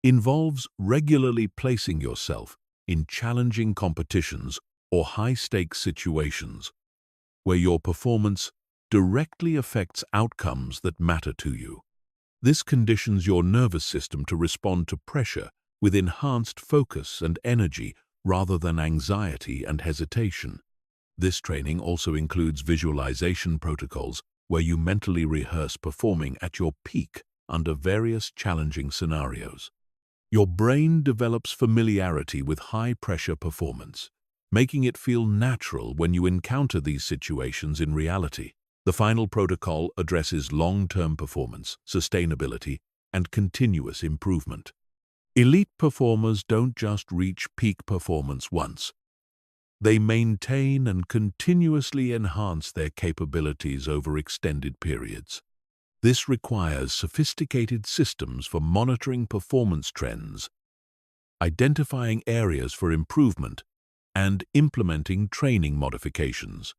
involves regularly placing yourself in challenging competitions or high-stakes situations where your performance directly affects outcomes that matter to you. This conditions your nervous system to respond to pressure with enhanced focus and energy rather than anxiety and hesitation. This training also includes visualization protocols where you mentally rehearse performing at your peak under various challenging scenarios. Your brain develops familiarity with high-pressure performance, making it feel natural when you encounter these situations in reality. The final protocol addresses long-term performance, sustainability, and continuous improvement. Elite performers don't just reach peak performance once. They maintain and continuously enhance their capabilities over extended periods. This requires sophisticated systems for monitoring performance trends, identifying areas for improvement, and implementing training modifications.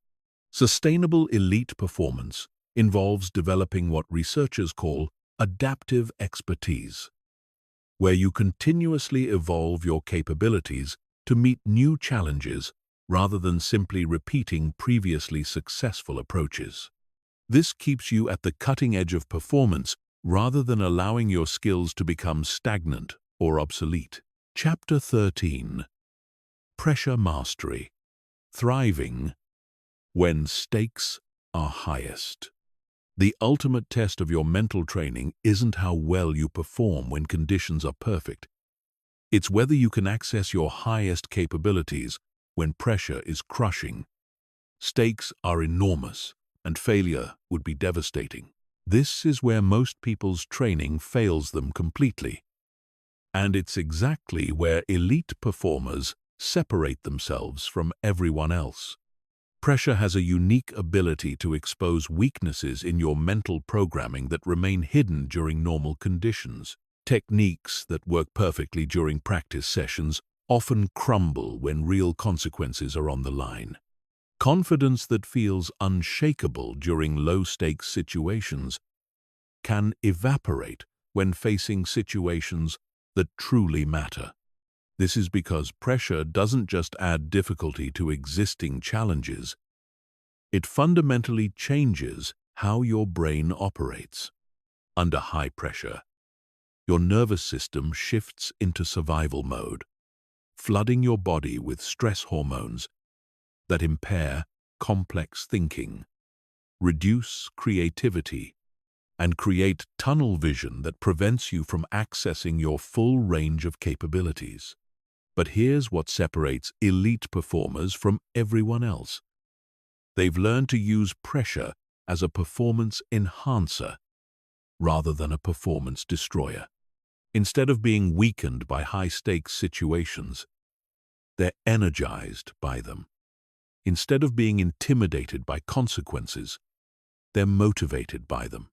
Sustainable elite performance involves developing what researchers call adaptive expertise, where you continuously evolve your capabilities to meet new challenges rather than simply repeating previously successful approaches. This keeps you at the cutting edge of performance rather than allowing your skills to become stagnant or obsolete. Chapter 13. Pressure Mastery. Thriving when stakes are highest. The ultimate test of your mental training isn't how well you perform when conditions are perfect. It's whether you can access your highest capabilities when pressure is crushing. Stakes are enormous, and failure would be devastating. This is where most people's training fails them completely. And it's exactly where elite performers separate themselves from everyone else. Pressure has a unique ability to expose weaknesses in your mental programming that remain hidden during normal conditions. Techniques that work perfectly during practice sessions often crumble when real consequences are on the line. Confidence that feels unshakable during low-stakes situations can evaporate when facing situations that truly matter. This is because pressure doesn't just add difficulty to existing challenges. It fundamentally changes how your brain operates. Under high pressure, your nervous system shifts into survival mode, flooding your body with stress hormones that impair complex thinking, reduce creativity, and create tunnel vision that prevents you from accessing your full range of capabilities. But here's what separates elite performers from everyone else. They've learned to use pressure as a performance enhancer rather than a performance destroyer. Instead of being weakened by high-stakes situations, they're energized by them. Instead of being intimidated by consequences, they're motivated by them.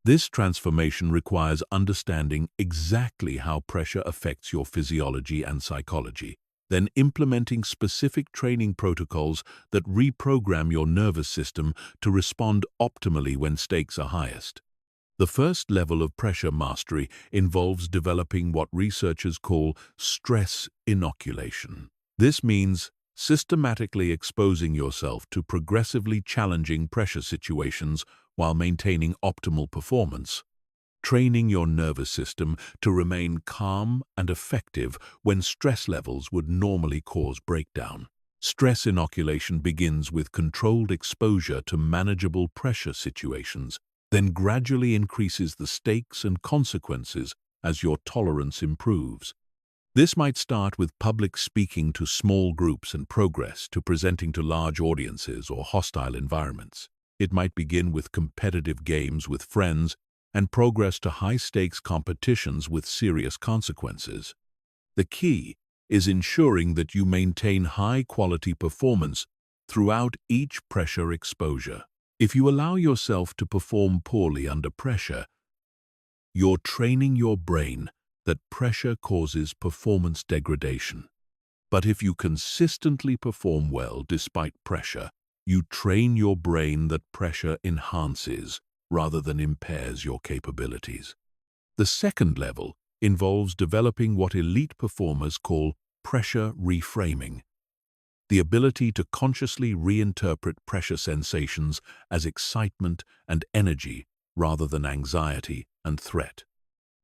This transformation requires understanding exactly how pressure affects your physiology and psychology, then implementing specific training protocols that reprogram your nervous system to respond optimally when stakes are highest. The first level of pressure mastery involves developing what researchers call stress inoculation. This means systematically exposing yourself to progressively challenging pressure situations while maintaining optimal performance. Training your nervous system to remain calm and effective when stress levels would normally cause breakdown. Stress inoculation begins with controlled exposure to manageable pressure situations, then gradually increases the stakes and consequences as your tolerance improves. This might start with public speaking to small groups and progress to presenting to large audiences or hostile environments. It might begin with competitive games with friends and progress to high-stakes competitions with serious consequences. The key is ensuring that you maintain high-quality performance throughout each pressure exposure. If you allow yourself to perform poorly under pressure, you're training your brain that pressure causes performance degradation. But if you consistently perform well despite pressure, you train your brain that pressure enhances rather than impairs your capabilities. The second level involves developing what elite performers call pressure reframing, the ability to consciously reinterpret pressure sensations as excitement and energy rather than anxiety and threat.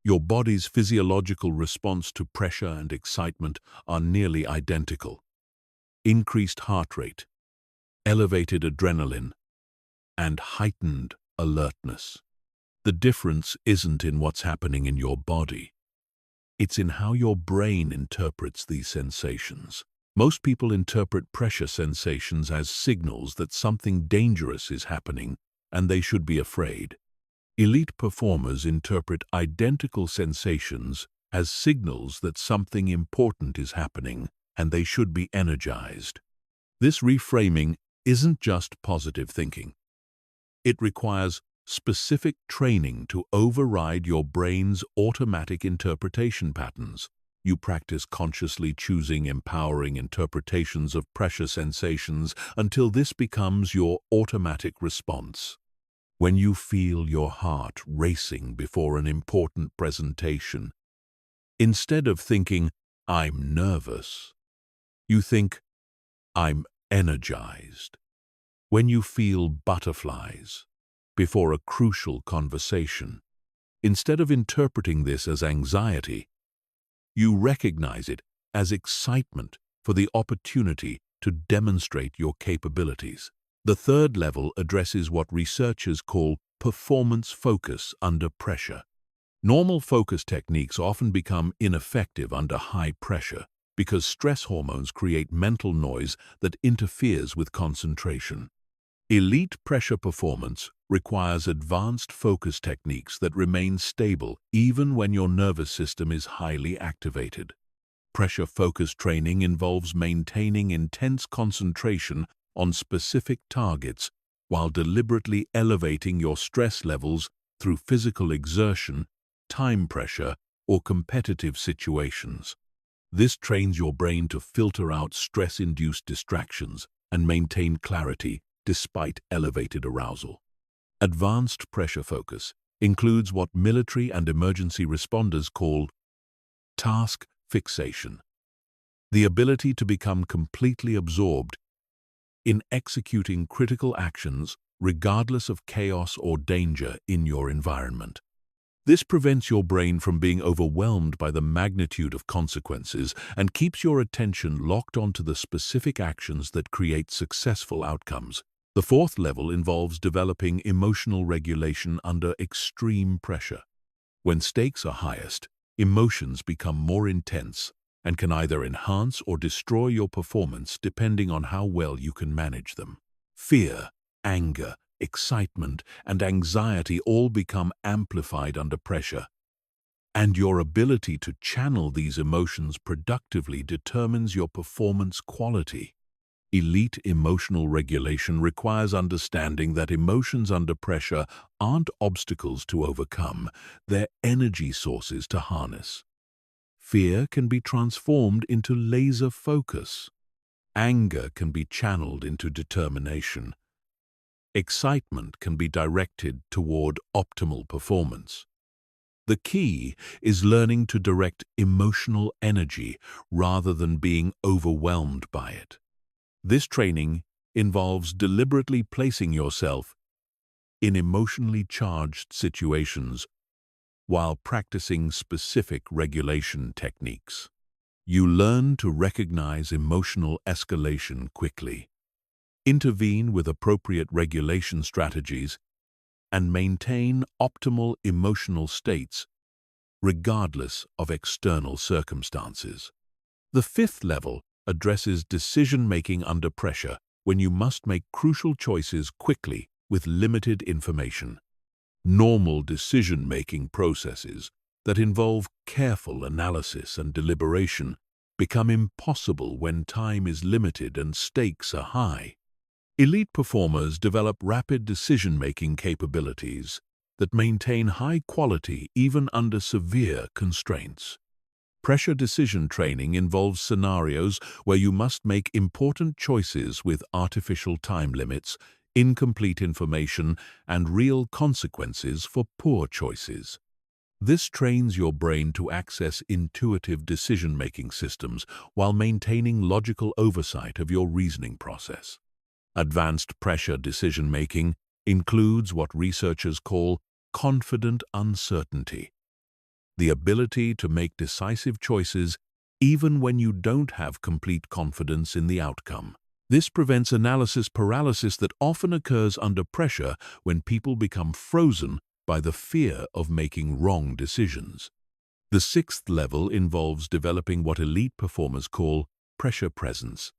Your body's physiological response to pressure and excitement are nearly identical. Increased heart rate, elevated adrenaline, and heightened alertness. The difference isn't in what's happening in your body. It's in how your brain interprets these sensations. Most people interpret pressure sensations as signals that something dangerous is happening and they should be afraid. Elite performers interpret identical sensations as signals that something important is happening and they should be energized. This reframing isn't just positive thinking. It requires specific training to override your brain's automatic interpretation patterns. You practice consciously choosing empowering interpretations of pressure sensations until this becomes your automatic response. When you feel your heart racing before an important presentation, instead of thinking, "I'm nervous," you think, "I'm energized." When you feel butterflies before a crucial conversation, instead of interpreting this as anxiety, you recognize it as excitement for the opportunity to demonstrate your capabilities. The third level addresses what researchers call performance focus under pressure. Normal focus techniques often become ineffective under high pressure because stress hormones create mental noise that interferes with concentration. Elite pressure performance requires advanced focus techniques that remain stable even when your nervous system is highly activated. Pressure focus training involves maintaining intense concentration on specific targets while deliberately elevating your stress levels through physical exertion, time pressure, or competitive situations. This trains your brain to filter out stress-induced distractions and maintain clarity despite elevated arousal. Advanced pressure focus includes what military and emergency responders call task fixation, the ability to become completely absorbed in executing critical actions regardless of chaos or danger in your environment. This prevents your brain from being overwhelmed by the magnitude of consequences and keeps your attention locked onto the specific actions that create successful outcomes. The fourth level involves developing emotional regulation under extreme pressure. When stakes are highest, emotions become more intense and can either enhance or destroy your performance depending on how well you can manage them. Fear, anger, excitement, and anxiety all become amplified under pressure, and your ability to channel these emotions productively determines your performance quality. Elite emotional regulation requires understanding that emotions under pressure aren't obstacles to overcome, they're energy sources to harness. Fear can be transformed into laser focus. Anger can be channeled into determination. Excitement can be directed toward optimal performance. The key is learning to direct emotional energy rather than being overwhelmed by it. This training involves deliberately placing yourself in emotionally charged situations while practicing specific regulation techniques. You learn to recognize emotional escalation quickly, intervene with appropriate regulation strategies, and maintain optimal emotional states regardless of external circumstances. The fifth level addresses decision-making under pressure when you must make crucial choices quickly with limited information. Normal decision-making processes that involve careful analysis and deliberation become impossible when time is limited and stakes are high. Elite performers develop rapid decision-making capabilities that maintain high quality even under severe constraints. Pressure decision training involves scenarios where you must make important choices with artificial time limits, incomplete information, and real consequences for poor choices. This trains your brain to access intuitive decision-making systems while maintaining logical oversight of your reasoning process. Advanced pressure decision-making includes what researchers call confident uncertainty, the ability to make decisive choices even when you don't have complete confidence in the outcome. This prevents analysis paralysis that often occurs under pressure when people become frozen by the fear of making wrong decisions. The sixth level involves developing what elite performers call pressure presence,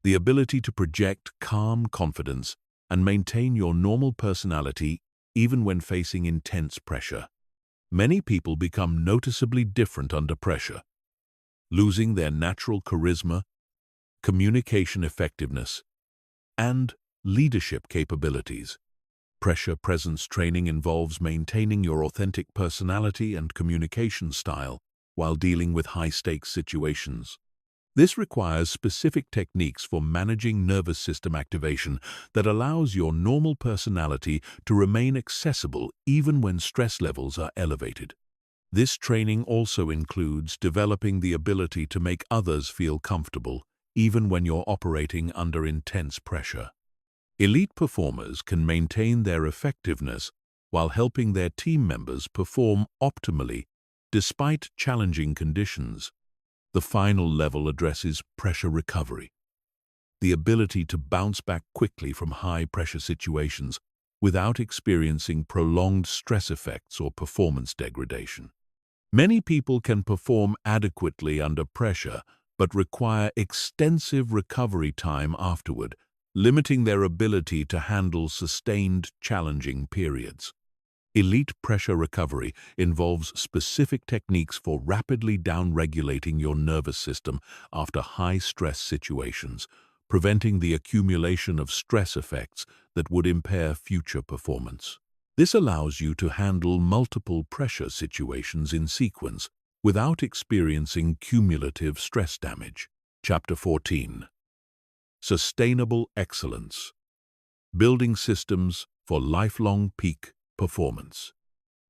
the ability to project calm confidence and maintain your normal personality even when facing intense pressure. Many people become noticeably different under pressure, losing their natural charisma, communication effectiveness, and leadership capabilities. Pressure presence training involves maintaining your authentic personality and communication style while dealing with high-stakes situations. This requires specific techniques for managing nervous system activation that allows your normal personality to remain accessible even when stress levels are elevated. This training also includes developing the ability to make others feel comfortable even when you're operating under intense pressure. Elite performers can maintain their effectiveness while helping their team members perform optimally despite challenging conditions. The final level addresses pressure recovery, the ability to bounce back quickly from high-pressure situations without experiencing prolonged stress effects or performance degradation. Many people can perform adequately under pressure but require extensive recovery time afterward, limiting their ability to handle sustained, challenging periods. Elite pressure recovery involves specific techniques for rapidly down-regulating your nervous system after high-stress situations, preventing the accumulation of stress effects that would impair future performance. This allows you to handle multiple pressure situations in sequence without experiencing cumulative stress damage. Chapter 14. Sustainable Excellence. Building Systems for Lifelong Peak Performance.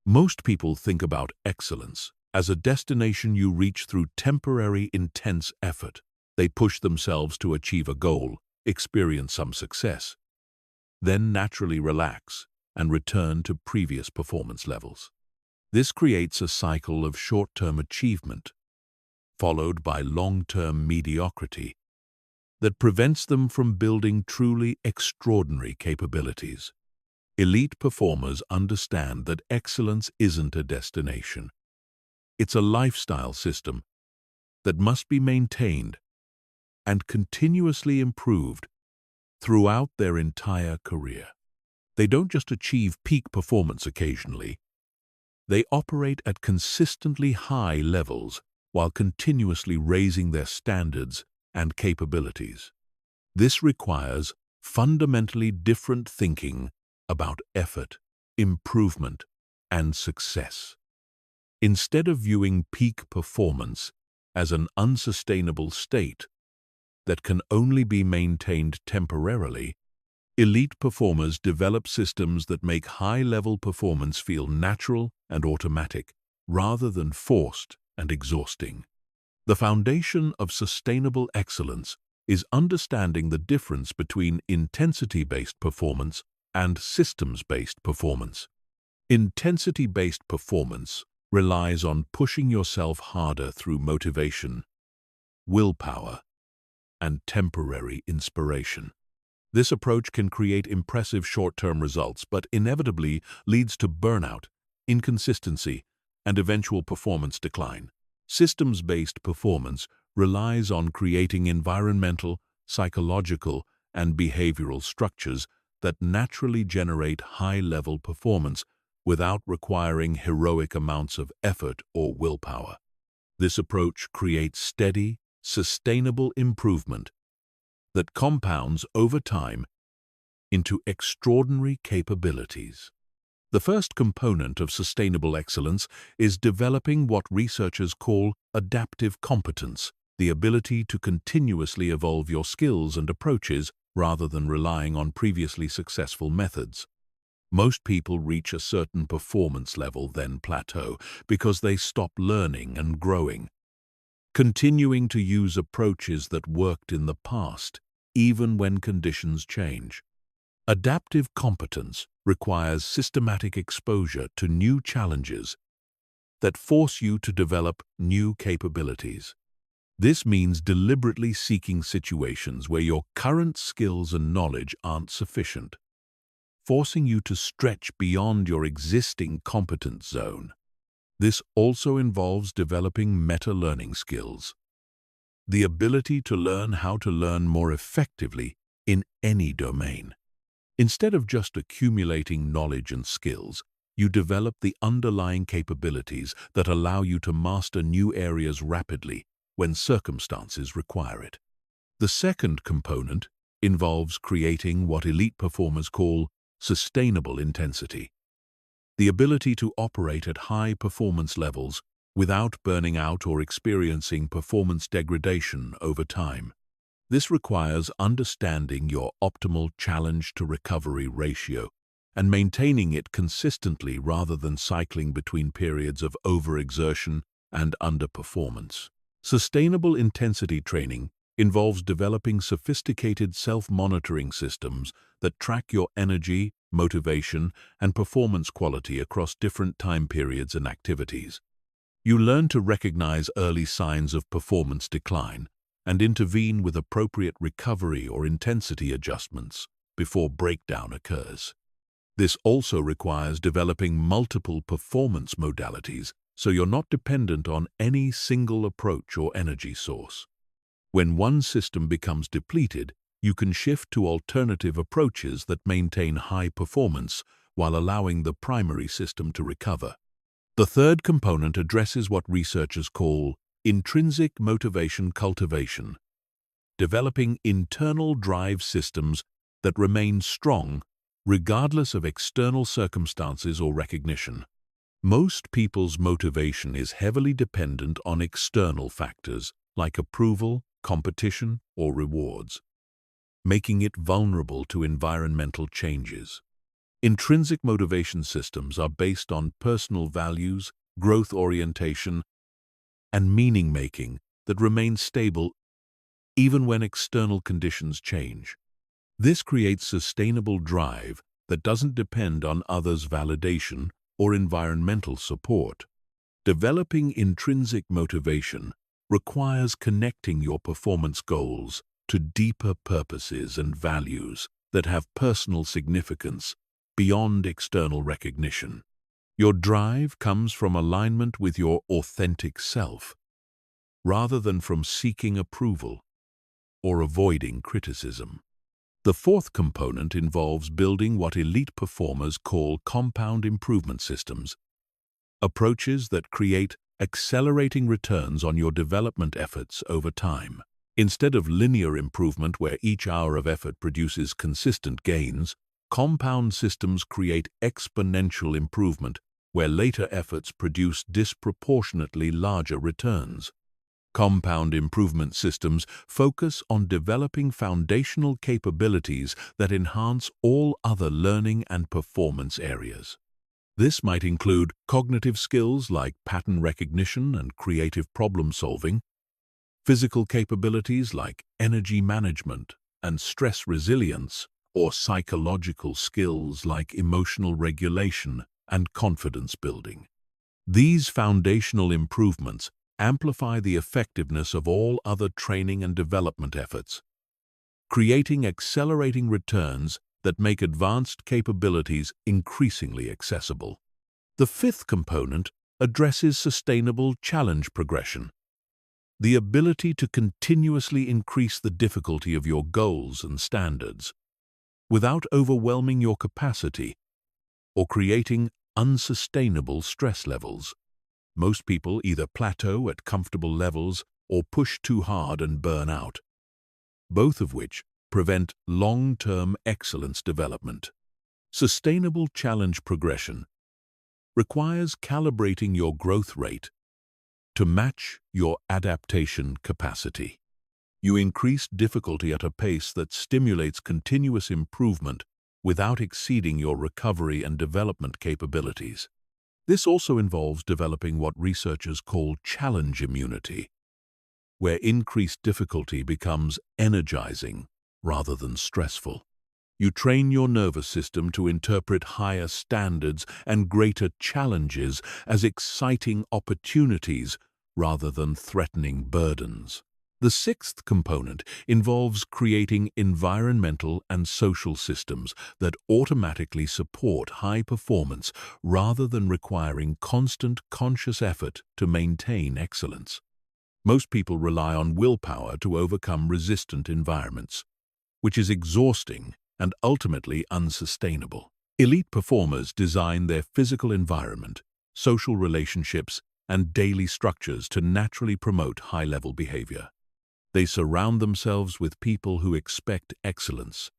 Most people think about excellence as a destination you reach through temporary, intense effort. They push themselves to achieve a goal, experience some success, then naturally relax and return to previous performance levels. This creates a cycle of short-term achievement, followed by long-term mediocrity, that prevents them from building truly extraordinary capabilities. Elite performers understand that excellence isn't a destination. It's a lifestyle system that must be maintained and continuously improved throughout their entire career. They don't just achieve peak performance occasionally. They operate at consistently high levels while continuously raising their standards and capabilities. This requires fundamentally different thinking about effort, improvement, and success. Instead of viewing peak performance as an unsustainable state that can only be maintained temporarily, elite performers develop systems that make high-level performance feel natural and automatic, rather than forced and exhausting. The foundation of sustainable excellence is understanding the difference between intensity-based performance and systems-based performance. Intensity-based performance relies on pushing yourself harder through motivation, willpower, and temporary inspiration. This approach can create impressive short-term results, but inevitably leads to burnout, inconsistency, and eventual performance decline. Systems-based performance relies on creating environmental, psychological, and behavioral structures that naturally generate high-level performance without requiring heroic amounts of effort or willpower. This approach creates steady, sustainable improvement that compounds over time into extraordinary capabilities. The first component of sustainable excellence is developing what researchers call adaptive competence, the ability to continuously evolve your skills and approaches rather than relying on previously successful methods. Most people reach a certain performance level, then plateau, because they stop learning and growing, continuing to use approaches that worked in the past, even when conditions change. Adaptive competence requires systematic exposure to new challenges that force you to develop new capabilities. This means deliberately seeking situations where your current skills and knowledge aren't sufficient, forcing you to stretch beyond your existing competence zone. This also involves developing meta-learning skills, the ability to learn how to learn more effectively in any domain. Instead of just accumulating knowledge and skills, you develop the underlying capabilities that allow you to master new areas rapidly when circumstances require it. The second component involves creating what elite performers call sustainable intensity, the ability to operate at high performance levels without burning out or experiencing performance degradation over time. This requires understanding your optimal challenge-to-recovery ratio and maintaining it consistently rather than cycling between periods of overexertion and underperformance. Sustainable intensity training involves developing sophisticated self-monitoring systems that track your energy, motivation, and performance quality across different time periods and activities. You learn to recognize early signs of performance decline and intervene with appropriate recovery or intensity adjustments before breakdown occurs. This also requires developing multiple performance modalities so you're not dependent on any single approach or energy source. When one system becomes depleted, you can shift to alternative approaches that maintain high performance while allowing the primary system to recover. The third component addresses what researchers call intrinsic motivation cultivation, developing internal drive systems that remain strong regardless of external circumstances or recognition. Most people's motivation is heavily dependent on external factors like approval, competition, or rewards, making it vulnerable to environmental changes. Intrinsic motivation systems are based on personal values, growth orientation, and meaning-making that remain stable even when external conditions change. This creates sustainable drive that doesn't depend on others' validation or environmental support. Developing intrinsic motivation requires connecting your performance goals to deeper purposes and values that have personal significance beyond external recognition. Your drive comes from alignment with your authentic self, rather than from seeking approval or avoiding criticism. The fourth component involves building what elite performers call compound improvement systems, approaches that create accelerating returns on your development efforts over time. Instead of linear improvement where each hour of effort produces consistent gains, compound systems create exponential improvement where later efforts produce disproportionately larger returns. Compound improvement systems focus on developing foundational capabilities that enhance all other learning and performance areas. This might include cognitive skills like pattern recognition and creative problem-solving, physical capabilities like energy management and stress resilience, or psychological skills like emotional regulation and confidence building. These foundational improvements amplify the effectiveness of all other training and development efforts, creating accelerating returns that make advanced capabilities increasingly accessible. The fifth component addresses sustainable challenge progression, the ability to continuously increase the difficulty of your goals and standards. without overwhelming your capacity or creating unsustainable stress levels. Most people either plateau at comfortable levels or push too hard and burn out, both of which prevent long-term excellence development. Sustainable challenge progression requires calibrating your growth rate to match your adaptation capacity. You increase difficulty at a pace that stimulates continuous improvement without exceeding your recovery and development capabilities. This also involves developing what researchers call challenge immunity, where increased difficulty becomes energizing rather than stressful. You train your nervous system to interpret higher standards and greater challenges as exciting opportunities rather than threatening burdens. The sixth component involves creating environmental and social systems that automatically support high performance rather than requiring constant conscious effort to maintain excellence. Most people rely on willpower to overcome resistant environments, which is exhausting and ultimately unsustainable. Elite performers design their physical environment, social relationships, and daily structures to naturally promote high-level behavior. They surround themselves with people who expect excellence,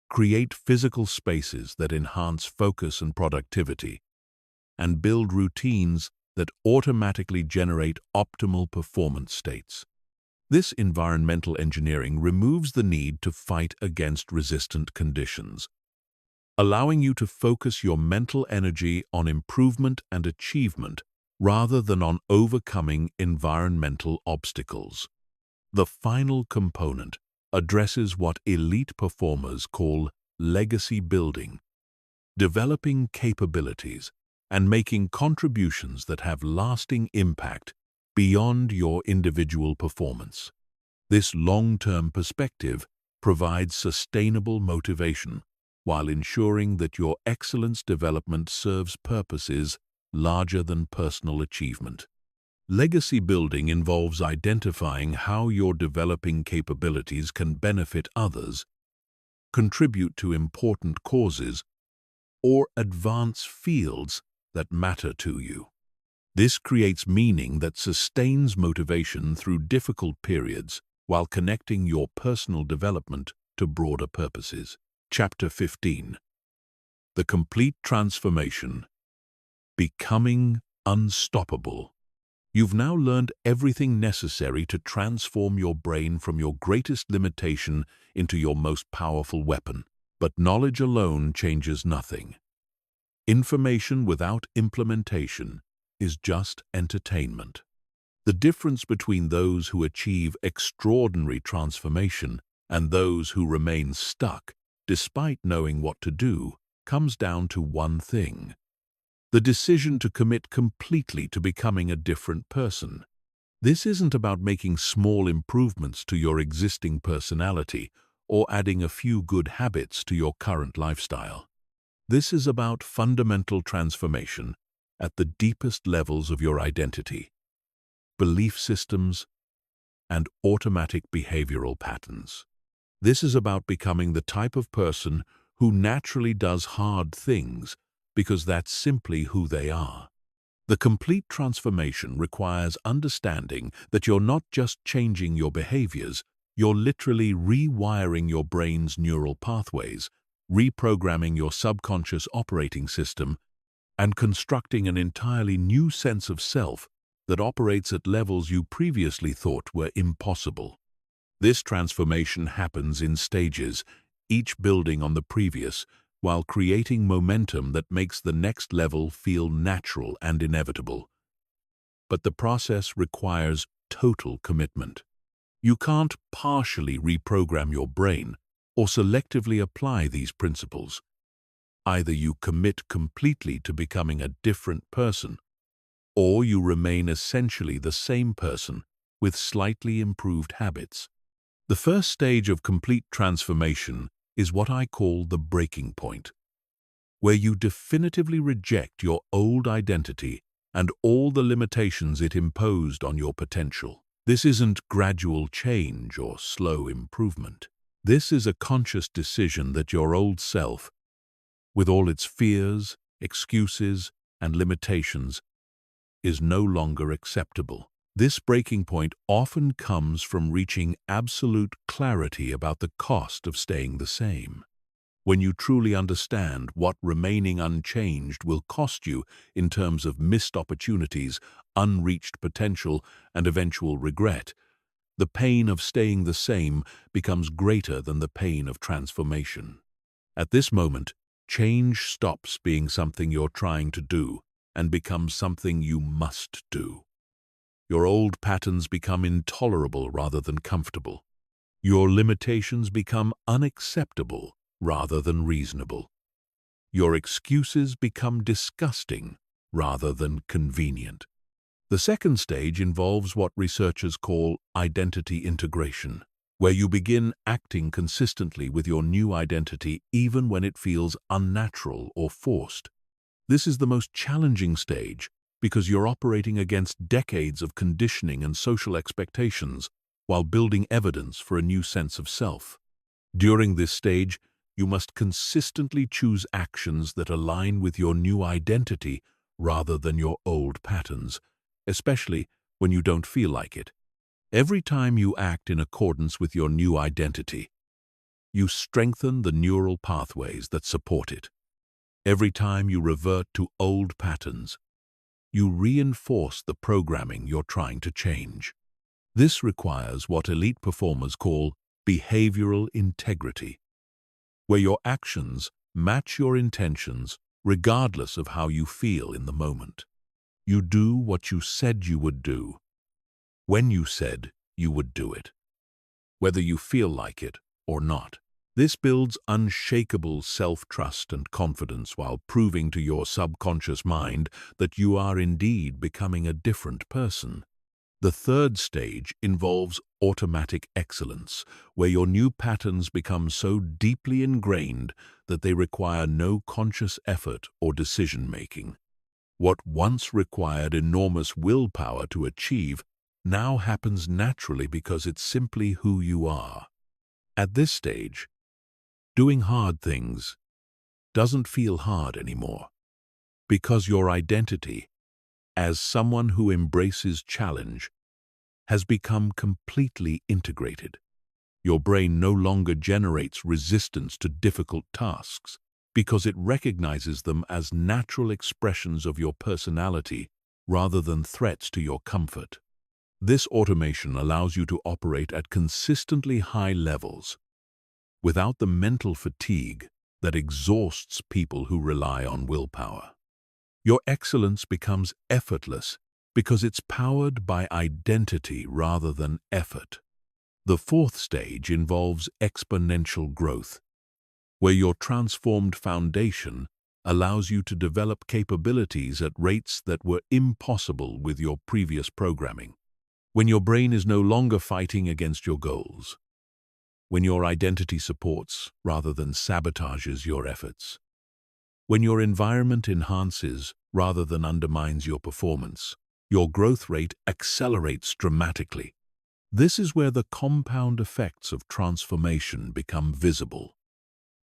create physical spaces that enhance focus and productivity, and build routines that automatically generate optimal performance states. This environmental engineering removes the need to fight against resistant conditions, allowing you to focus your mental energy on improvement and achievement rather than on overcoming environmental obstacles. The final component addresses what elite performers call legacy building, developing capabilities and making contributions that have lasting impact beyond your individual performance. This long-term perspective provides sustainable motivation while ensuring that your excellence development serves purposes larger than personal achievement. Legacy building involves identifying how your developing capabilities can benefit others, contribute to important causes, or advance fields that matter to you. This creates meaning that sustains motivation through difficult periods while connecting your personal development to broader purposes. Chapter 15. The Complete Transformation. Becoming Unstoppable. You've now learned everything necessary to transform your brain from your greatest limitation into your most powerful weapon. But knowledge alone changes nothing. Information without implementation is just entertainment. The difference between those who achieve extraordinary transformation and those who remain stuck, despite knowing what to do, comes down to one thing: the decision to commit completely to becoming a different person. This isn't about making small improvements to your existing personality or adding a few good habits to your current lifestyle. This is about fundamental transformation at the deepest levels of your identity, belief systems, and automatic behavioral patterns. This is about becoming the type of person who naturally does hard things because that's simply who they are. The complete transformation requires understanding that you're not just changing your behaviors, you're literally rewiring your brain's neural pathways, reprogramming your subconscious operating system, and constructing an entirely new sense of self that operates at levels you previously thought were impossible. This transformation happens in stages, each building on the previous, while creating momentum that makes the next level feel natural and inevitable. But the process requires total commitment. You can't partially reprogram your brain or selectively apply these principles. Either you commit completely to becoming a different person, or you remain essentially the same person with slightly improved habits. The first stage of complete transformation is what I call the breaking point, where you definitively reject your old identity and all the limitations it imposed on your potential. This isn't gradual change or slow improvement. This is a conscious decision that your old self, with all its fears, excuses, and limitations, is no longer acceptable. This breaking point often comes from reaching absolute clarity about the cost of staying the same. When you truly understand what remaining unchanged will cost you in terms of missed opportunities, unreached potential, and eventual regret, the pain of staying the same becomes greater than the pain of transformation. At this moment, change stops being something you're trying to do and becomes something you must do. Your old patterns become intolerable rather than comfortable. Your limitations become unacceptable rather than reasonable. Your excuses become disgusting rather than convenient. The second stage involves what researchers call identity integration, where you begin acting consistently with your new identity even when it feels unnatural or forced. This is the most challenging stage because you're operating against decades of conditioning and social expectations while building evidence for a new sense of self. During this stage, you must consistently choose actions that align with your new identity rather than your old patterns, especially when you don't feel like it. Every time you act in accordance with your new identity, you strengthen the neural pathways that support it. Every time you revert to old patterns, you reinforce the programming you're trying to change. This requires what elite performers call behavioral integrity, where your actions match your intentions regardless of how you feel in the moment. You do what you said you would do, when you said you would do it, whether you feel like it or not. This builds unshakable self-trust and confidence while proving to your subconscious mind that you are indeed becoming a different person. The third stage involves automatic excellence, where your new patterns become so deeply ingrained that they require no conscious effort or decision-making. What once required enormous willpower to achieve now happens naturally because it's simply who you are. At this stage, doing hard things doesn't feel hard anymore, because your identity, as someone who embraces challenge, has become completely integrated. Your brain no longer generates resistance to difficult tasks because it recognizes them as natural expressions of your personality rather than threats to your comfort. This automation allows you to operate at consistently high levels, without the mental fatigue that exhausts people who rely on willpower. Your excellence becomes effortless because it's powered by identity rather than effort. The fourth stage involves exponential growth, where your transformed foundation allows you to develop capabilities at rates that were impossible with your previous programming. When your brain is no longer fighting against your goals, when your identity supports rather than sabotages your efforts, when your environment enhances rather than undermines your performance, your growth rate accelerates dramatically. This is where the compound effects of transformation become visible.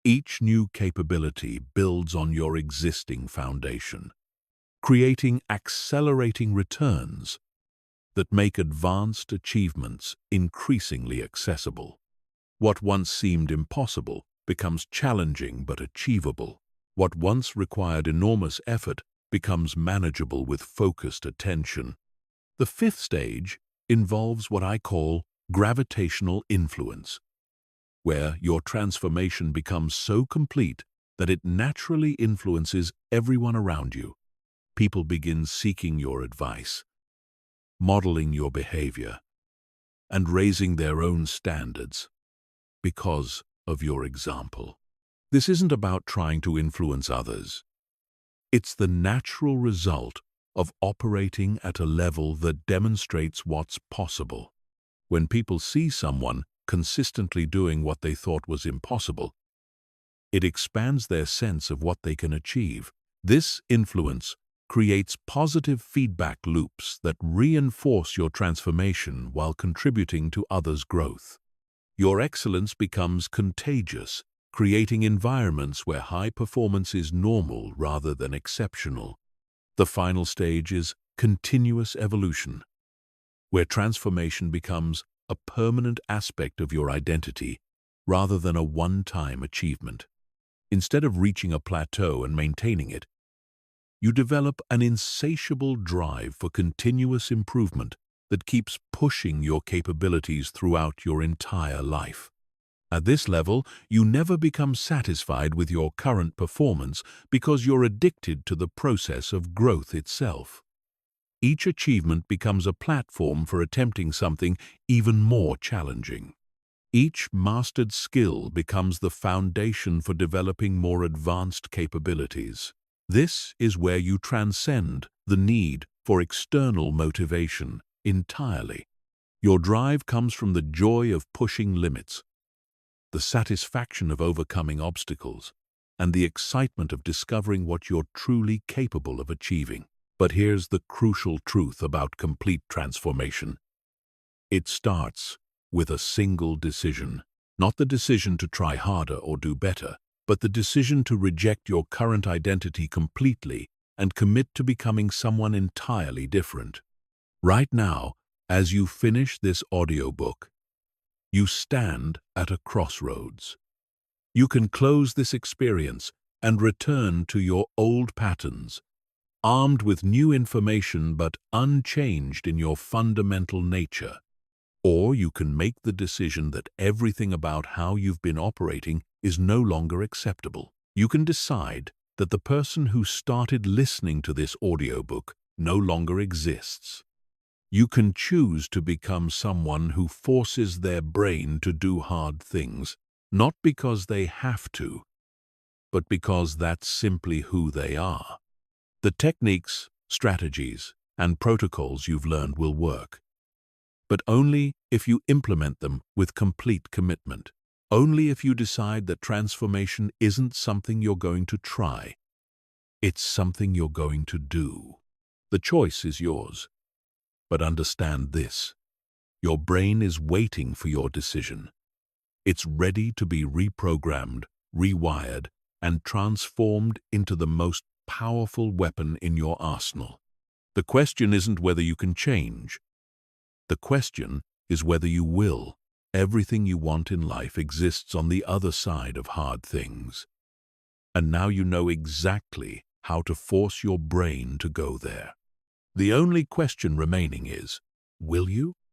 Each new capability builds on your existing foundation, creating accelerating returns that make advanced achievements increasingly accessible. What once seemed impossible becomes challenging but achievable. What once required enormous effort becomes manageable with focused attention. The fifth stage involves what I call gravitational influence, where your transformation becomes so complete that it naturally influences everyone around you. People begin seeking your advice, modeling your behavior, and raising their own standards because of your example. This isn't about trying to influence others. It's the natural result of operating at a level that demonstrates what's possible. When people see someone consistently doing what they thought was impossible, it expands their sense of what they can achieve. This influence creates positive feedback loops that reinforce your transformation while contributing to others' growth. Your excellence becomes contagious, creating environments where high performance is normal rather than exceptional. The final stage is continuous evolution, where transformation becomes a permanent aspect of your identity rather than a one-time achievement. Instead of reaching a plateau and maintaining it, you develop an insatiable drive for continuous improvement that keeps pushing your capabilities throughout your entire life. At this level, you never become satisfied with your current performance because you're addicted to the process of growth itself. Each achievement becomes a platform for attempting something even more challenging. Each mastered skill becomes the foundation for developing more advanced capabilities. This is where you transcend the need for external motivation entirely. Your drive comes from the joy of pushing limits, the satisfaction of overcoming obstacles, and the excitement of discovering what you're truly capable of achieving. But here's the crucial truth about complete transformation. It starts with a single decision, not the decision to try harder or do better, but the decision to reject your current identity completely and commit to becoming someone entirely different. Right now, as you finish this audiobook, you stand at a crossroads. You can close this experience and return to your old patterns, armed with new information but unchanged in your fundamental nature. Or you can make the decision that everything about how you've been operating is no longer acceptable. You can decide that the person who started listening to this audiobook no longer exists. You can choose to become someone who forces their brain to do hard things, not because they have to, but because that's simply who they are. The techniques, strategies, and protocols you've learned will work, but only if you implement them with complete commitment. Only if you decide that transformation isn't something you're going to try. It's something you're going to do. The choice is yours. But understand this: your brain is waiting for your decision. It's ready to be reprogrammed, rewired, and transformed into the most powerful weapon in your arsenal. The question isn't whether you can change. The question is whether you will. Everything you want in life exists on the other side of hard things. And now you know exactly how to force your brain to go there. The only question remaining is, will you?